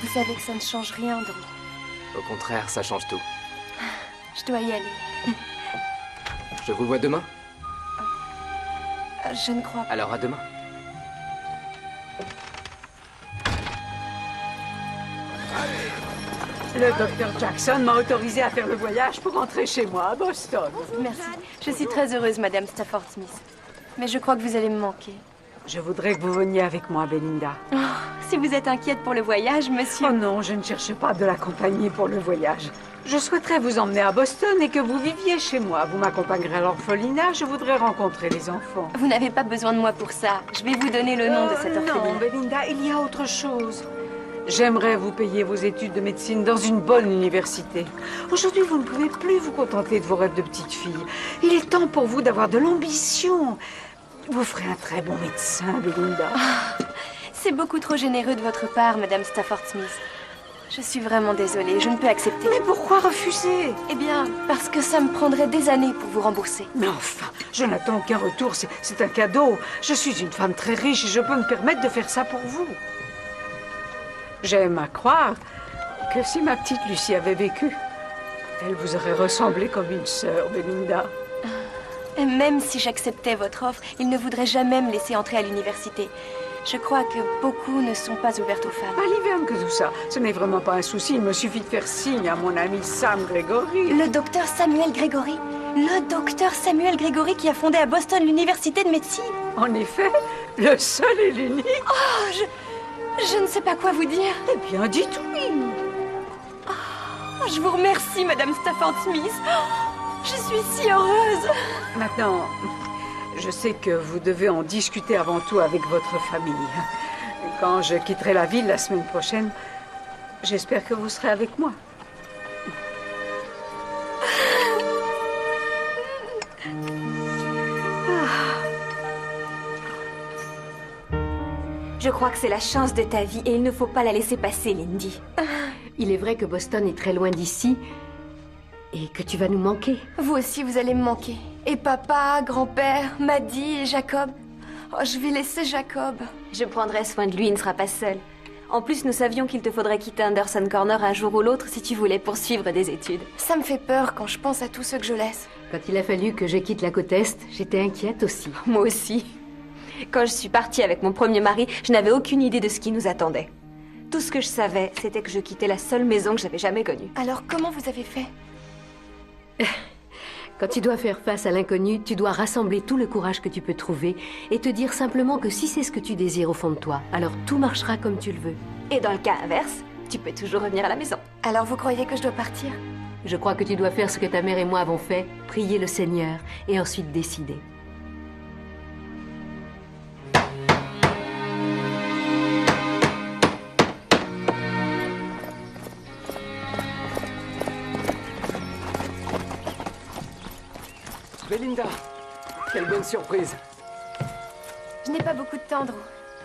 [SPEAKER 5] Vous savez que ça ne change rien, Drew.
[SPEAKER 8] Au contraire, ça change tout.
[SPEAKER 5] Je dois y aller.
[SPEAKER 8] Je vous vois demain?
[SPEAKER 5] Je ne crois pas.
[SPEAKER 8] Alors à demain.
[SPEAKER 12] Le docteur Jackson m'a autorisé à faire le voyage pour rentrer chez moi à Boston.
[SPEAKER 5] Merci. Je suis très heureuse, Madame Stafford Smith. Mais je crois que vous allez me manquer.
[SPEAKER 12] Je voudrais que vous veniez avec moi, Belinda.
[SPEAKER 5] Oh, si vous êtes inquiète pour le voyage, monsieur...
[SPEAKER 12] Oh non, je ne cherche pas de la compagnie pour le voyage. Je souhaiterais vous emmener à Boston et que vous viviez chez moi. Vous m'accompagnerez à l'orphelinat, je voudrais rencontrer les enfants.
[SPEAKER 5] Vous n'avez pas besoin de moi pour ça. Je vais vous donner le nom de cette orphelinat.
[SPEAKER 12] Non, Belinda, il y a autre chose. J'aimerais vous payer vos études de médecine dans une bonne université. Aujourd'hui, vous ne pouvez plus vous contenter de vos rêves de petite fille. Il est temps pour vous d'avoir de l'ambition. Vous ferez un très bon médecin, Belinda.
[SPEAKER 5] C'est beaucoup trop généreux de votre part, Madame Stafford Smith. Je suis vraiment désolée, je ne peux accepter.
[SPEAKER 12] Mais pourquoi refuser?
[SPEAKER 5] Eh bien, parce que ça me prendrait des années pour vous rembourser.
[SPEAKER 12] Mais enfin, je n'attends aucun retour, c'est un cadeau. Je suis une femme très riche et je peux me permettre de faire ça pour vous. J'aime à croire que si ma petite Lucie avait vécu, elle vous aurait ressemblé comme une sœur, Belinda.
[SPEAKER 5] Et même si j'acceptais votre offre, il ne voudrait jamais me laisser entrer à l'université. Je crois que beaucoup ne sont pas ouvertes aux femmes.
[SPEAKER 12] L'hiver que tout ça, ce n'est vraiment pas un souci. Il me suffit de faire signe à mon ami Sam Gregory.
[SPEAKER 5] Le docteur Samuel Gregory? Le docteur Samuel Gregory qui a fondé à Boston l'université de médecine?
[SPEAKER 12] En effet, le seul et l'unique.
[SPEAKER 5] Oh, je ne sais pas quoi vous dire.
[SPEAKER 12] Eh bien, dites oui.
[SPEAKER 5] Oh, je vous remercie, Madame Stafford Smith. Je suis si heureuse.
[SPEAKER 12] Maintenant, je sais que vous devez en discuter avant tout avec votre famille. Quand je quitterai la ville la semaine prochaine, j'espère que vous serez avec moi.
[SPEAKER 2] Je crois que c'est la chance de ta vie et il ne faut pas la laisser passer, Lindy.
[SPEAKER 13] Il est vrai que Boston est très loin d'ici et que tu vas nous manquer.
[SPEAKER 5] Vous aussi, vous allez me manquer. Et papa, grand-père, Maddie et Jacob. Oh, je vais laisser Jacob.
[SPEAKER 2] Je prendrai soin de lui, il ne sera pas seul. En plus, nous savions qu'il te faudrait quitter Anderson Corner un jour ou l'autre si tu voulais poursuivre des études.
[SPEAKER 5] Ça me fait peur quand je pense à tous ceux que je laisse.
[SPEAKER 13] Quand il a fallu que je quitte la côte Est, j'étais inquiète aussi.
[SPEAKER 2] Moi aussi. Quand je suis partie avec mon premier mari, je n'avais aucune idée de ce qui nous attendait. Tout ce que je savais, c'était que je quittais la seule maison que j'avais jamais connue.
[SPEAKER 5] Alors comment vous avez fait?
[SPEAKER 13] Quand tu dois faire face à l'inconnu, tu dois rassembler tout le courage que tu peux trouver et te dire simplement que si c'est ce que tu désires au fond de toi, alors tout marchera comme tu le veux.
[SPEAKER 2] Et dans le cas inverse, tu peux toujours revenir à la maison.
[SPEAKER 5] Alors vous croyez que je dois partir?
[SPEAKER 13] Je crois que tu dois faire ce que ta mère et moi avons fait, prier le Seigneur et ensuite décider.
[SPEAKER 8] Belinda, quelle bonne surprise.
[SPEAKER 5] Je n'ai pas beaucoup de temps, Drew.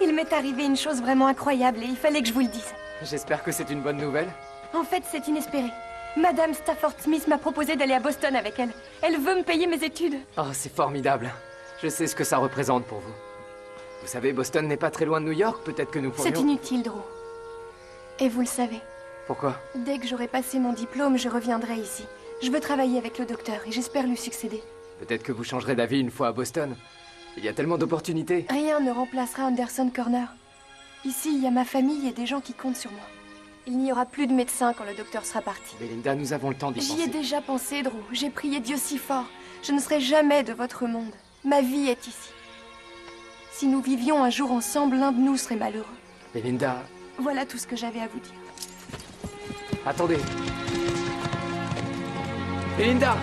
[SPEAKER 5] Il m'est arrivé une chose vraiment incroyable et il fallait que je vous le dise.
[SPEAKER 8] J'espère que c'est une bonne nouvelle.
[SPEAKER 5] En fait, c'est inespéré. Madame Stafford Smith m'a proposé d'aller à Boston avec elle. Elle veut me payer mes études.
[SPEAKER 8] Oh, c'est formidable. Je sais ce que ça représente pour vous. Vous savez, Boston n'est pas très loin de New York, peut-être que nous pourrions...
[SPEAKER 5] C'est inutile, Drew. Et vous le savez.
[SPEAKER 8] Pourquoi?
[SPEAKER 5] Dès que j'aurai passé mon diplôme, je reviendrai ici. Je veux travailler avec le docteur et j'espère lui succéder.
[SPEAKER 8] Peut-être que vous changerez d'avis une fois à Boston. Il y a tellement d'opportunités.
[SPEAKER 5] Rien ne remplacera Anderson Corner. Ici, il y a ma famille et des gens qui comptent sur moi. Il n'y aura plus de médecins quand le docteur sera parti.
[SPEAKER 8] Belinda, nous avons le temps d'y penser.
[SPEAKER 5] J'y ai déjà pensé, Drew. J'ai prié Dieu si fort. Je ne serai jamais de votre monde. Ma vie est ici. Si nous vivions un jour ensemble, l'un de nous serait malheureux.
[SPEAKER 8] Belinda...
[SPEAKER 5] Voilà tout ce que j'avais à vous dire.
[SPEAKER 8] Attendez. Belinda!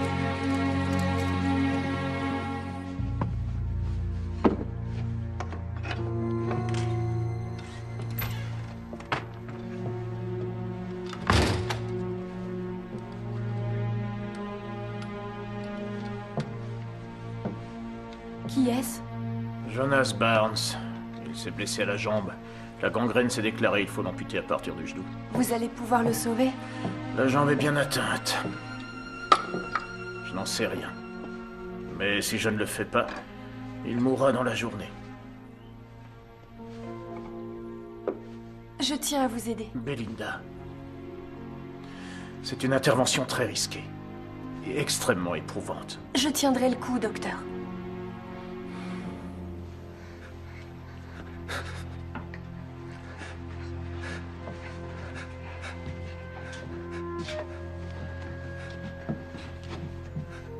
[SPEAKER 5] Qui est-ce?
[SPEAKER 7] Jonas Barnes. Il s'est blessé à la jambe. La gangrène s'est déclarée, il faut l'amputer à partir du genou.
[SPEAKER 5] Vous allez pouvoir le sauver?
[SPEAKER 7] La jambe est bien atteinte. Je n'en sais rien. Mais si je ne le fais pas, il mourra dans la journée.
[SPEAKER 5] Je tiens à vous aider.
[SPEAKER 7] Belinda. C'est une intervention très risquée. Et extrêmement éprouvante.
[SPEAKER 5] Je tiendrai le coup, docteur.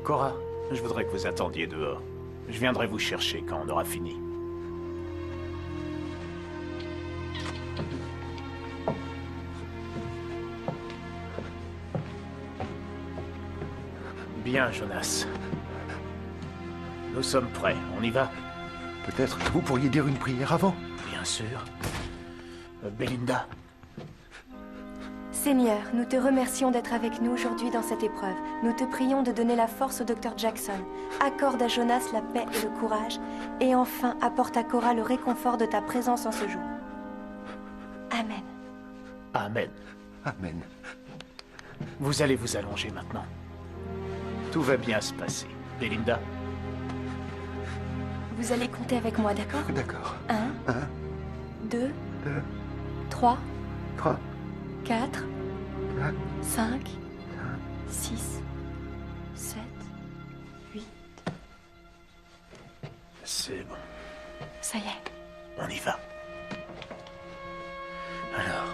[SPEAKER 7] Cora, je voudrais que vous attendiez dehors. Je viendrai vous chercher quand on aura fini. Bien, Jonas. Nous sommes prêts. On y va?
[SPEAKER 10] Peut-être que vous pourriez dire une prière avant.
[SPEAKER 7] Bien sûr. Belinda.
[SPEAKER 5] Seigneur, nous te remercions d'être avec nous aujourd'hui dans cette épreuve. Nous te prions de donner la force au Dr. Jackson. Accorde à Jonas la paix et le courage. Et enfin, apporte à Cora le réconfort de ta présence en ce jour. Amen.
[SPEAKER 7] Amen.
[SPEAKER 10] Amen.
[SPEAKER 7] Vous allez vous allonger maintenant. Tout va bien se passer. Belinda?
[SPEAKER 5] Vous allez compter avec moi, d'accord?
[SPEAKER 10] D'accord.
[SPEAKER 5] 1, 2, 3, 4, 5, 6, 7, 8.
[SPEAKER 7] C'est bon.
[SPEAKER 5] Ça y est.
[SPEAKER 7] On y va. Alors...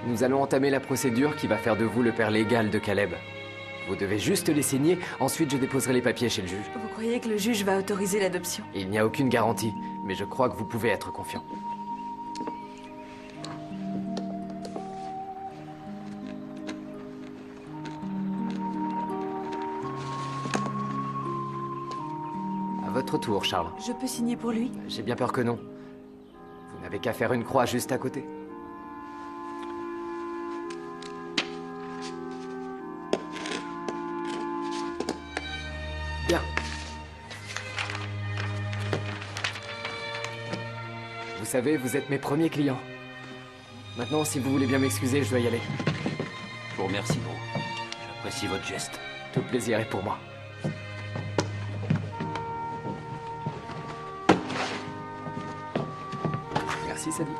[SPEAKER 8] Nous allons entamer la procédure qui va faire de vous le père légal de Caleb. Vous devez juste les signer, ensuite je déposerai les papiers chez le juge.
[SPEAKER 9] Vous croyez que le juge va autoriser l'adoption?
[SPEAKER 8] Il n'y a aucune garantie, mais je crois que vous pouvez être confiant. À votre tour, Charles.
[SPEAKER 9] Je peux signer pour lui?
[SPEAKER 8] J'ai bien peur que non. Vous n'avez qu'à faire une croix juste à côté. Bien. Vous savez, vous êtes mes premiers clients. Maintenant, si vous voulez bien m'excuser, je dois y aller.
[SPEAKER 11] Je vous remercie, Bro. J'apprécie votre geste.
[SPEAKER 8] Tout le plaisir est pour moi. Merci, Sadie.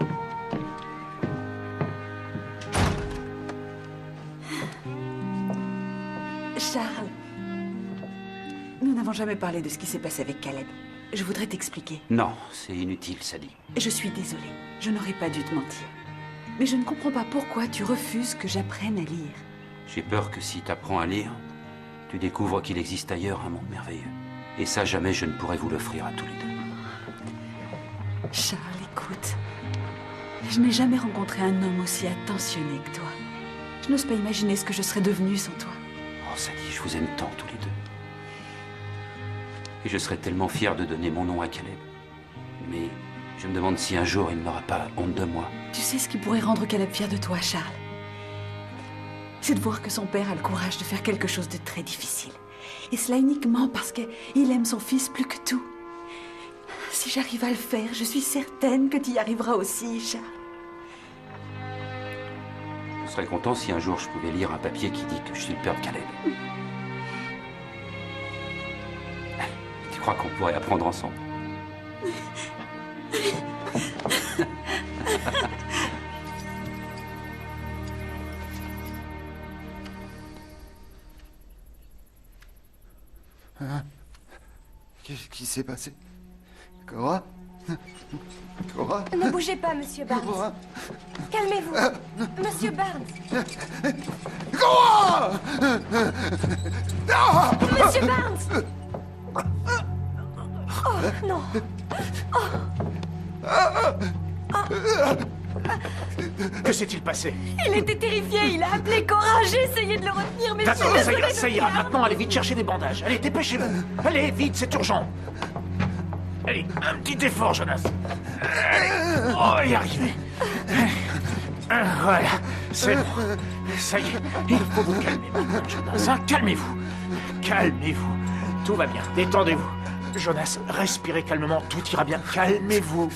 [SPEAKER 9] Charles, nous n'avons jamais parlé de ce qui s'est passé avec Caleb. Je voudrais t'expliquer.
[SPEAKER 11] Non, c'est inutile, Sadie.
[SPEAKER 9] Je suis désolée, je n'aurais pas dû te mentir. Mais je ne comprends pas pourquoi tu refuses que j'apprenne à lire.
[SPEAKER 11] J'ai peur que si t'apprends à lire, tu découvres qu'il existe ailleurs un monde merveilleux. Et ça, jamais je ne pourrais vous l'offrir à tous les deux.
[SPEAKER 9] Charles, écoute. Je n'ai jamais rencontré un homme aussi attentionné que toi. Je n'ose pas imaginer ce que je serais devenue sans toi.
[SPEAKER 11] Oh, Sadie, je vous aime tant tous les deux. Et je serais tellement fier de donner mon nom à Caleb. Mais je me demande si un jour il n'aura pas honte de moi.
[SPEAKER 9] Tu sais ce qui pourrait rendre Caleb fier de toi, Charles? C'est de voir que son père a le courage de faire quelque chose de très difficile. Et cela uniquement parce qu'il aime son fils plus que tout. Si j'arrive à le faire, je suis certaine que tu y arriveras aussi, Charles.
[SPEAKER 11] Je serais content si un jour je pouvais lire un papier qui dit que je suis le père de Caleb. Tu crois qu'on pourrait apprendre ensemble?
[SPEAKER 1] Hein? Qu'est-ce qui s'est passé? Cora? Cora?
[SPEAKER 5] Ne bougez pas, Monsieur Barnes.
[SPEAKER 1] Cora?
[SPEAKER 5] Calmez-vous. Monsieur Barnes.
[SPEAKER 1] Cora! Ah!
[SPEAKER 5] Monsieur Barnes! Oh, non.
[SPEAKER 7] Que s'est-il passé?
[SPEAKER 5] Il était terrifié, il a appelé Cora, j'ai essayé de le retenir, mais je suis
[SPEAKER 7] D'accord,
[SPEAKER 5] désolée,
[SPEAKER 7] ça ira. Maintenant, allez vite chercher des bandages. Allez, dépêchez-vous. Allez, vite, c'est urgent. Allez, un petit effort, Jonas. Allez. Oh, y arriver. Voilà, c'est bon. Ça y est, il faut vous calmer maintenant, Jonas. Hein, calmez-vous. Calmez-vous. Tout va bien, détendez-vous. Jonas, respirez calmement, tout ira bien. Calmez-vous.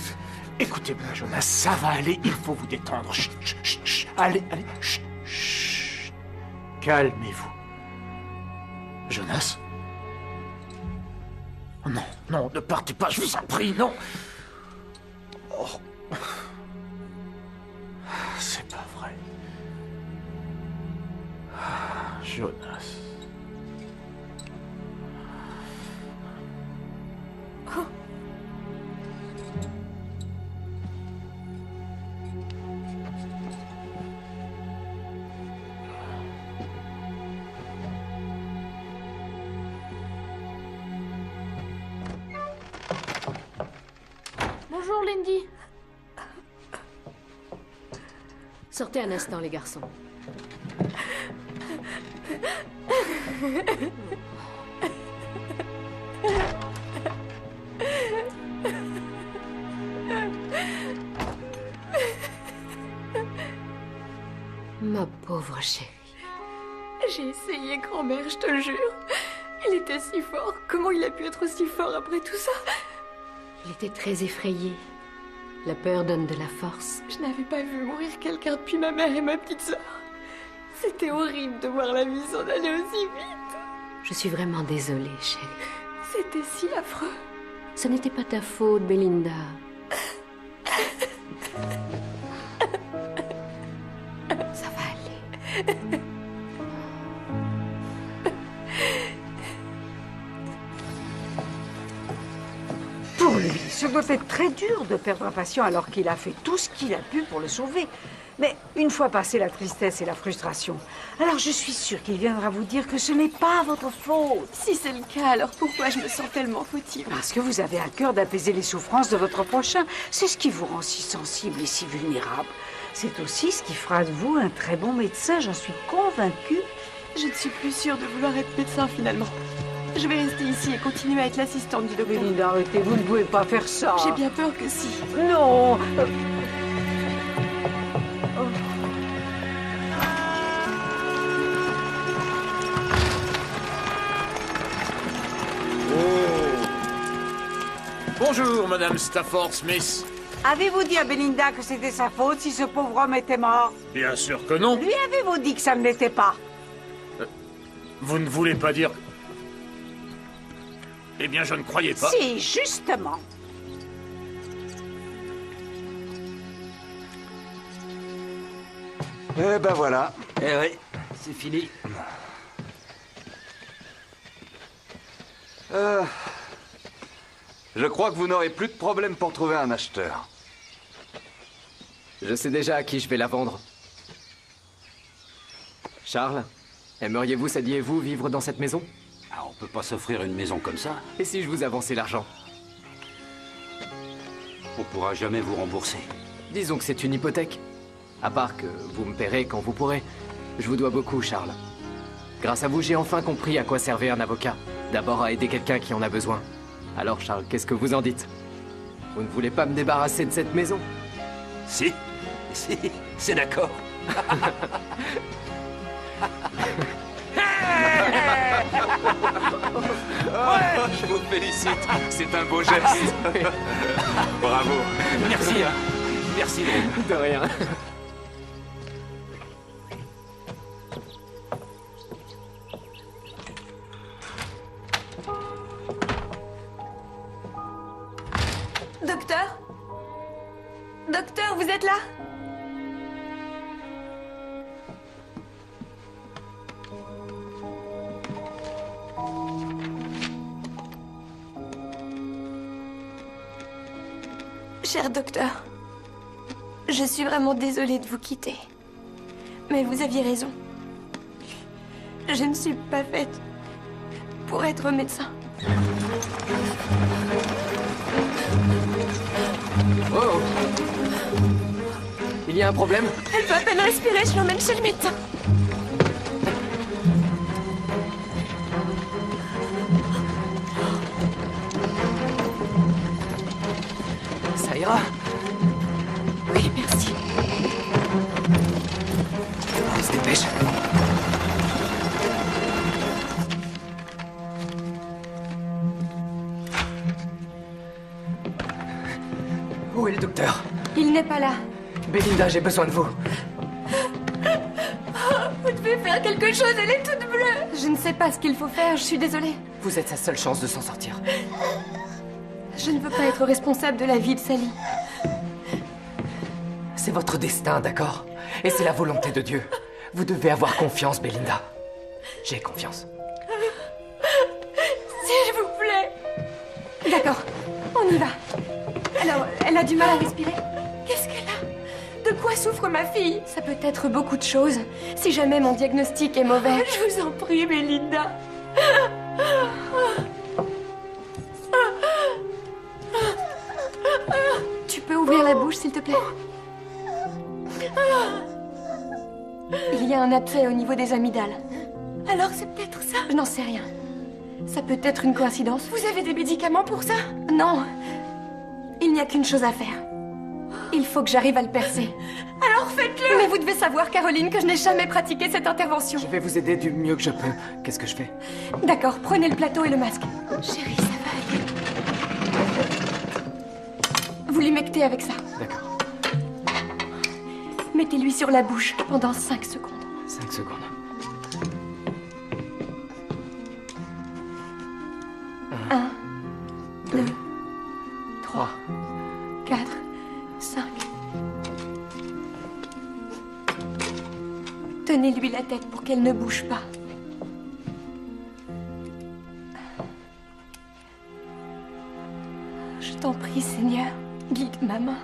[SPEAKER 7] Écoutez-moi, Jonas, ça va aller, il faut vous détendre. Chut, chut, chut, chut. Allez, allez, chut, chut. Calmez-vous. Jonas? Non, non, ne partez pas, je vous en prie, non. Oh. C'est pas vrai. Jonas.
[SPEAKER 3] Bonjour, Lindy.
[SPEAKER 13] Sortez un instant, les garçons. Ma pauvre chérie.
[SPEAKER 5] J'ai essayé, grand-mère, je te le jure. Il était si fort. Comment il a pu être aussi fort après tout ça?
[SPEAKER 13] Il était très effrayé. La peur donne de la force.
[SPEAKER 5] Je n'avais pas vu mourir quelqu'un depuis ma mère et ma petite sœur. C'était horrible de voir la vie s'en aller aussi vite.
[SPEAKER 13] Je suis vraiment désolée, chérie.
[SPEAKER 5] C'était si affreux.
[SPEAKER 13] Ce n'était pas ta faute, Belinda. Ça va aller.
[SPEAKER 12] Pour lui, ce doit être très dur de perdre un patient alors qu'il a fait tout ce qu'il a pu pour le sauver. Mais une fois passée la tristesse et la frustration, alors je suis sûre qu'il viendra vous dire que ce n'est pas votre faute.
[SPEAKER 5] Si c'est le cas, alors pourquoi je me sens tellement fautive?
[SPEAKER 12] Parce que vous avez à cœur d'apaiser les souffrances de votre prochain. C'est ce qui vous rend si sensible et si vulnérable. C'est aussi ce qui fera de vous un très bon médecin, j'en suis convaincue.
[SPEAKER 5] Je ne suis plus sûre de vouloir être médecin finalement. Je vais rester ici et continuer à être l'assistante du docteur.
[SPEAKER 12] Belinda, arrêtez, vous ne pouvez pas faire ça.
[SPEAKER 5] J'ai bien peur que si.
[SPEAKER 12] Non.
[SPEAKER 7] Bonjour, Madame Stafford Smith.
[SPEAKER 12] Avez-vous dit à Belinda que c'était sa faute si ce pauvre homme était mort?
[SPEAKER 7] Bien sûr que non.
[SPEAKER 12] Lui avez-vous dit que ça ne l'était pas?
[SPEAKER 7] Vous ne voulez pas dire... Eh bien, je ne croyais pas.
[SPEAKER 12] Si, justement.
[SPEAKER 6] Eh ben voilà.
[SPEAKER 11] Eh oui, c'est fini.
[SPEAKER 6] Je crois que vous n'aurez plus de problème pour trouver un acheteur.
[SPEAKER 8] Je sais déjà à qui je vais la vendre. Charles, aimeriez-vous, saviez-vous, vivre dans cette maison?
[SPEAKER 11] Ah, on peut pas s'offrir une maison comme ça.
[SPEAKER 8] Et si je vous avançais l'argent?
[SPEAKER 11] On pourra jamais vous rembourser.
[SPEAKER 8] Disons que c'est une hypothèque. À part que vous me paierez quand vous pourrez. Je vous dois beaucoup, Charles. Grâce à vous, j'ai enfin compris à quoi servait un avocat. D'abord à aider quelqu'un qui en a besoin. Alors, Charles, qu'est-ce que vous en dites? Vous ne voulez pas me débarrasser de cette maison?
[SPEAKER 11] Si, c'est d'accord.
[SPEAKER 6] Je vous félicite, c'est un beau geste. Bravo.
[SPEAKER 11] Merci, hein. Merci, Drew.
[SPEAKER 8] De rien.
[SPEAKER 5] Docteur? Docteur, vous êtes là? Cher docteur, je suis vraiment désolée de vous quitter. Mais vous aviez raison. Je ne suis pas faite pour être médecin.
[SPEAKER 8] Oh! Il y a un problème?
[SPEAKER 5] Elle peut à peine respirer, je l'emmène chez le médecin.
[SPEAKER 8] Ça ira?
[SPEAKER 5] Oui, merci.
[SPEAKER 8] On se dépêche. Où est le docteur?
[SPEAKER 5] Il n'est pas là.
[SPEAKER 8] Belinda, j'ai besoin de vous.
[SPEAKER 5] Vous devez faire quelque chose, elle est toute bleue. Je ne sais pas ce qu'il faut faire, je suis désolée.
[SPEAKER 8] Vous êtes sa seule chance de s'en sortir.
[SPEAKER 5] Je ne veux pas être responsable de la vie de Sally.
[SPEAKER 8] C'est votre destin, d'accord? Et c'est la volonté de Dieu. Vous devez avoir confiance, Belinda. J'ai confiance.
[SPEAKER 5] S'il vous plaît. D'accord, on y va. Alors, elle a du mal à respirer. Qu'est-ce qu'elle a? De quoi souffre ma fille? Ça peut être beaucoup de choses. Si jamais mon diagnostic est mauvais. Je vous en prie, Melinda. Tu peux ouvrir la bouche, s'il te plaît? Il y a un abcès au niveau des amygdales. Alors c'est peut-être ça? Je n'en sais rien. Ça peut être une coïncidence. Vous avez des médicaments pour ça? Non. Il n'y a qu'une chose à faire. Il faut que j'arrive à le percer. Alors faites-le! Mais vous devez savoir, Caroline, que je n'ai jamais pratiqué cette intervention.
[SPEAKER 8] Je vais vous aider du mieux que je peux. Qu'est-ce que je fais?
[SPEAKER 5] D'accord, prenez le plateau et le masque. Chérie, ça va aller. Vous l'humectez avec ça.
[SPEAKER 8] D'accord.
[SPEAKER 5] Mettez-lui sur la bouche pendant 5 secondes.
[SPEAKER 8] 5 secondes.
[SPEAKER 5] 1, 2, 3, 4, 5. Tenez-lui la tête pour qu'elle ne bouge pas. Je t'en prie, Seigneur, guide ma main.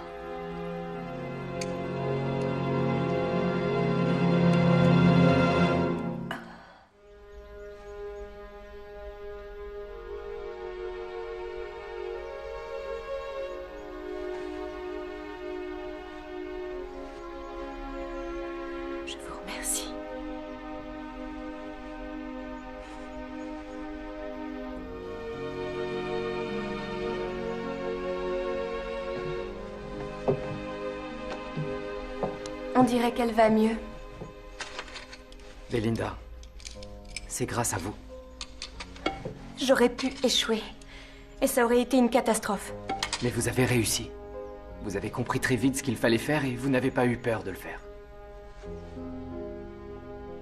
[SPEAKER 5] Je vous remercie. On dirait qu'elle va mieux.
[SPEAKER 8] Belinda, c'est grâce à vous.
[SPEAKER 5] J'aurais pu échouer. Et ça aurait été une catastrophe.
[SPEAKER 8] Mais vous avez réussi. Vous avez compris très vite ce qu'il fallait faire et vous n'avez pas eu peur de le faire.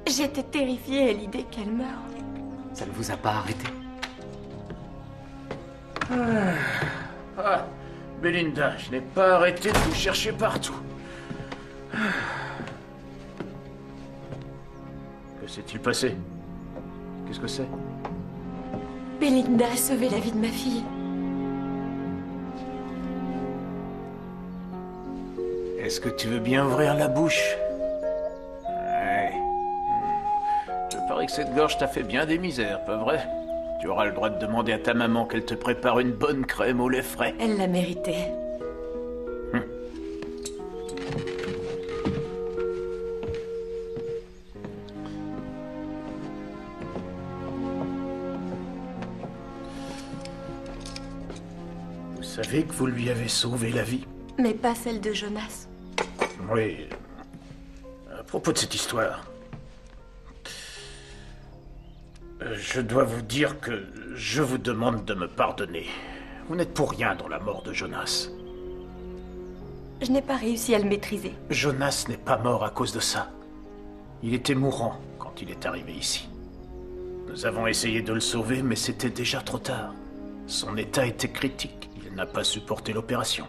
[SPEAKER 5] J'étais terrifiée à l'idée qu'elle meure.
[SPEAKER 8] Ça ne vous a pas arrêté?
[SPEAKER 7] Ah, Belinda, je n'ai pas arrêté de vous chercher partout. Que s'est-il passé? Qu'est-ce que c'est?
[SPEAKER 5] Belinda a sauvé la vie de ma fille.
[SPEAKER 7] Est-ce que tu veux bien ouvrir la bouche? Ouais. Je parie que cette gorge t'a fait bien des misères, pas vrai? Tu auras le droit de demander à ta maman qu'elle te prépare une bonne crème au lait frais.
[SPEAKER 5] Elle l'a mérité.
[SPEAKER 7] Vous savez que vous lui avez sauvé la vie?
[SPEAKER 5] Mais pas celle de Jonas.
[SPEAKER 7] Oui. À propos de cette histoire, je dois vous dire que je vous demande de me pardonner. Vous n'êtes pour rien dans la mort de Jonas.
[SPEAKER 5] Je n'ai pas réussi à le maîtriser.
[SPEAKER 7] Jonas n'est pas mort à cause de ça. Il était mourant quand il est arrivé ici. Nous avons essayé de le sauver, mais c'était déjà trop tard. Son état était critique. Il n'a pas supporté l'opération.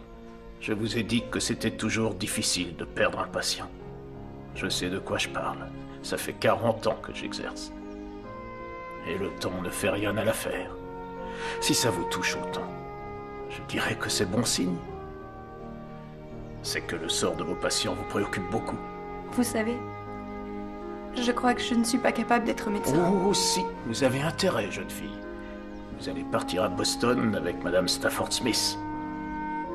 [SPEAKER 7] Je vous ai dit que c'était toujours difficile de perdre un patient. Je sais de quoi je parle. Ça fait 40 ans que j'exerce. Et le temps ne fait rien à l'affaire. Si ça vous touche autant, je dirais que c'est bon signe. C'est que le sort de vos patients vous préoccupe beaucoup.
[SPEAKER 5] Vous savez, je crois que je ne suis pas capable d'être médecin.
[SPEAKER 7] Oh, si, vous avez intérêt, jeune fille. Vous allez partir à Boston avec Madame Stafford Smith.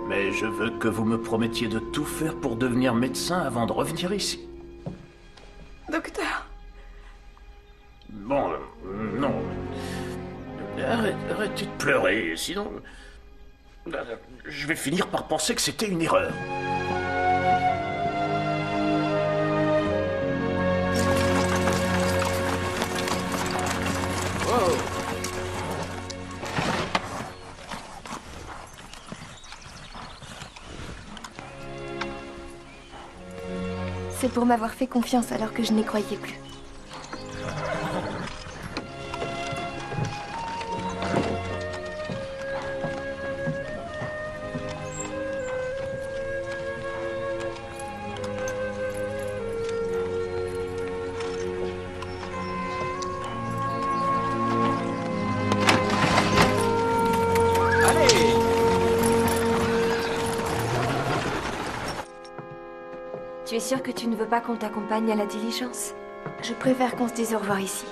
[SPEAKER 7] Mais je veux que vous me promettiez de tout faire pour devenir médecin avant de revenir ici.
[SPEAKER 5] Docteur.
[SPEAKER 7] Bon, non. Arrêtez de pleurer, sinon... je vais finir par penser que c'était une erreur.
[SPEAKER 8] Wow.
[SPEAKER 5] C'est pour m'avoir fait confiance alors que je n'y croyais plus.
[SPEAKER 2] Tu es sûre que tu ne veux pas qu'on t'accompagne à la diligence?
[SPEAKER 5] Je préfère qu'on se dise au revoir ici.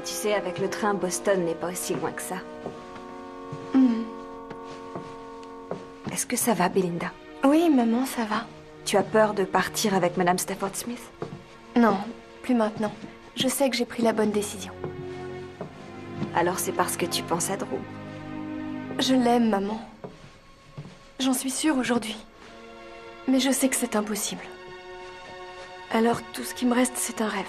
[SPEAKER 2] Tu sais, avec le train, Boston n'est pas aussi loin que ça. Est-ce que ça va, Belinda?
[SPEAKER 5] Oui, maman, ça va.
[SPEAKER 2] Tu as peur de partir avec Madame Stafford Smith?
[SPEAKER 5] Non, plus maintenant. Je sais que j'ai pris la bonne décision.
[SPEAKER 2] Alors c'est parce que tu penses à Drew.
[SPEAKER 5] Je l'aime, maman. J'en suis sûre aujourd'hui. Mais je sais que c'est impossible. Alors tout ce qui me reste, c'est un rêve.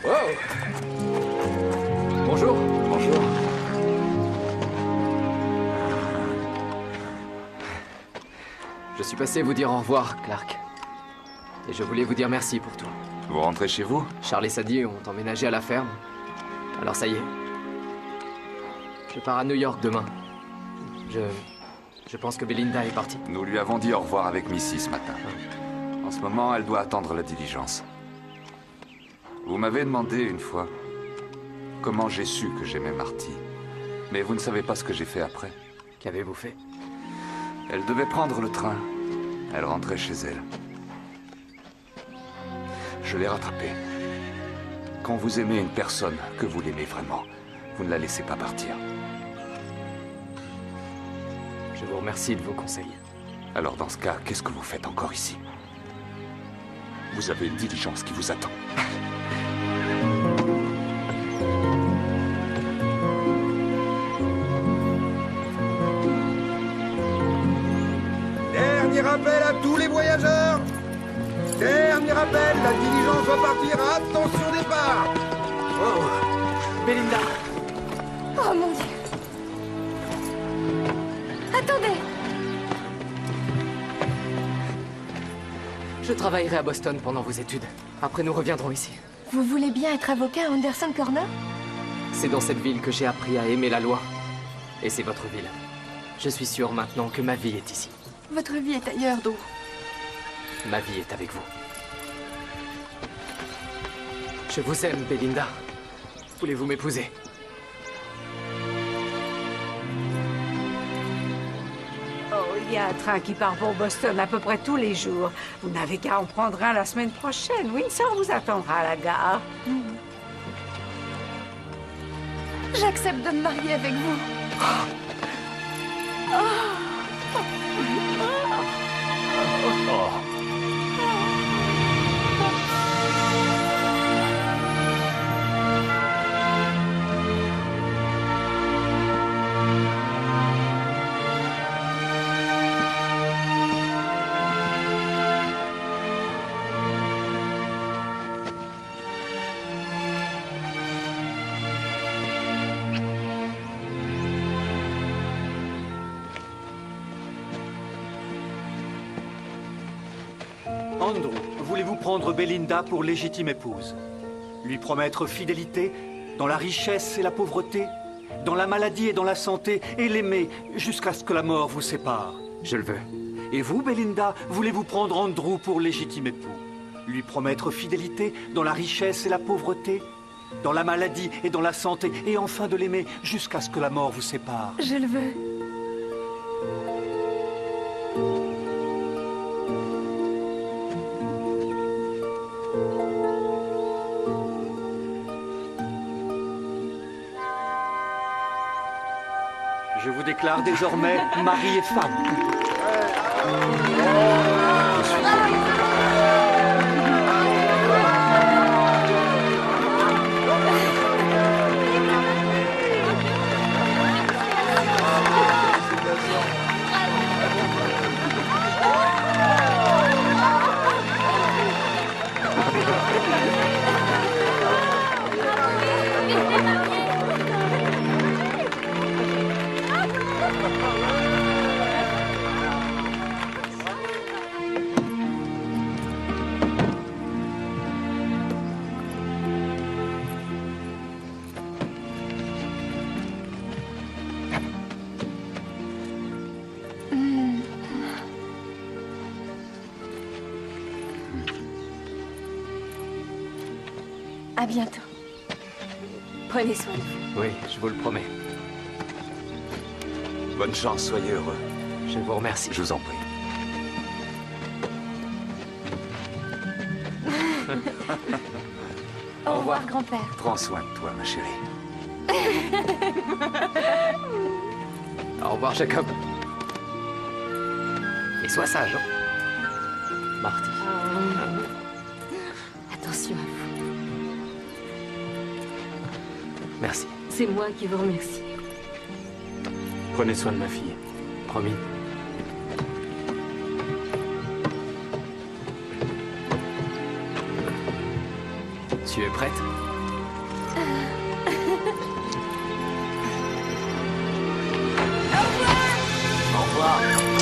[SPEAKER 8] Wow! Bonjour. Bonjour. Je suis passé vous dire au revoir, Clark. Et je voulais vous dire merci pour tout.
[SPEAKER 6] Vous rentrez chez vous?
[SPEAKER 8] Charles et Sadie ont emménagé à la ferme. Alors ça y est. Je pars à New York demain. Je pense que Belinda est partie.
[SPEAKER 6] Nous lui avons dit au revoir avec Missy ce matin. En ce moment, elle doit attendre la diligence. Vous m'avez demandé une fois comment j'ai su que j'aimais Marty. Mais vous ne savez pas ce que j'ai fait après.
[SPEAKER 8] Qu'avez-vous fait?
[SPEAKER 6] Elle devait prendre le train. Elle rentrait chez elle. Je l'ai rattrapée. Quand vous aimez une personne, que vous l'aimez vraiment, vous ne la laissez pas partir.
[SPEAKER 8] Je vous remercie de vos conseils.
[SPEAKER 6] Alors dans ce cas, qu'est-ce que vous faites encore ici? Vous avez une diligence qui vous attend.
[SPEAKER 1] Dernier rappel à tous les voyageurs. Dernier rappel, la diligence va partir. Attention départ.
[SPEAKER 8] Oh, Belinda.
[SPEAKER 5] Oh mon Dieu. Attendez.
[SPEAKER 8] Je travaillerai à Boston pendant vos études. Après, nous reviendrons ici.
[SPEAKER 5] Vous voulez bien être avocat à Anderson Corner?
[SPEAKER 8] C'est dans cette ville que j'ai appris à aimer la loi. Et c'est votre ville. Je suis sûr maintenant que ma vie est ici.
[SPEAKER 5] Votre vie est ailleurs, Drew.
[SPEAKER 8] Ma vie est avec vous. Je vous aime, Belinda. Voulez-vous m'épouser?
[SPEAKER 12] Oh, il y a un train qui part pour Boston à peu près tous les jours. Vous n'avez qu'à en prendre un la semaine prochaine. Windsor vous attendra à la gare.
[SPEAKER 5] J'accepte de me marier avec vous.
[SPEAKER 14] Andrew, voulez-vous prendre Belinda pour légitime épouse? Lui promettre fidélité dans la richesse et la pauvreté, dans la maladie et dans la santé, et l'aimer jusqu'à ce que la mort vous sépare?
[SPEAKER 8] Je le veux.
[SPEAKER 14] Et vous, Belinda, voulez-vous prendre Andrew pour légitime époux? Lui promettre fidélité dans la richesse et la pauvreté, dans la maladie et dans la santé, et enfin de l'aimer jusqu'à ce que la mort vous sépare?
[SPEAKER 5] Je le veux.
[SPEAKER 14] Je vous déclare désormais mari et femme.
[SPEAKER 5] À bientôt.
[SPEAKER 2] Prenez soin de vous.
[SPEAKER 8] Oui, je vous le promets.
[SPEAKER 6] Bonne chance, soyez heureux.
[SPEAKER 8] Je vous remercie.
[SPEAKER 6] Je vous en prie.
[SPEAKER 5] Au revoir, grand-père.
[SPEAKER 6] Prends soin de toi, ma chérie.
[SPEAKER 8] Au revoir, Jacob. Et sois sage, hein. Marty.
[SPEAKER 13] Attention à vous.
[SPEAKER 8] Merci.
[SPEAKER 13] C'est moi qui vous remercie.
[SPEAKER 4] Prenez soin de ma fille.
[SPEAKER 8] Promis. Tu es prête? Au revoir.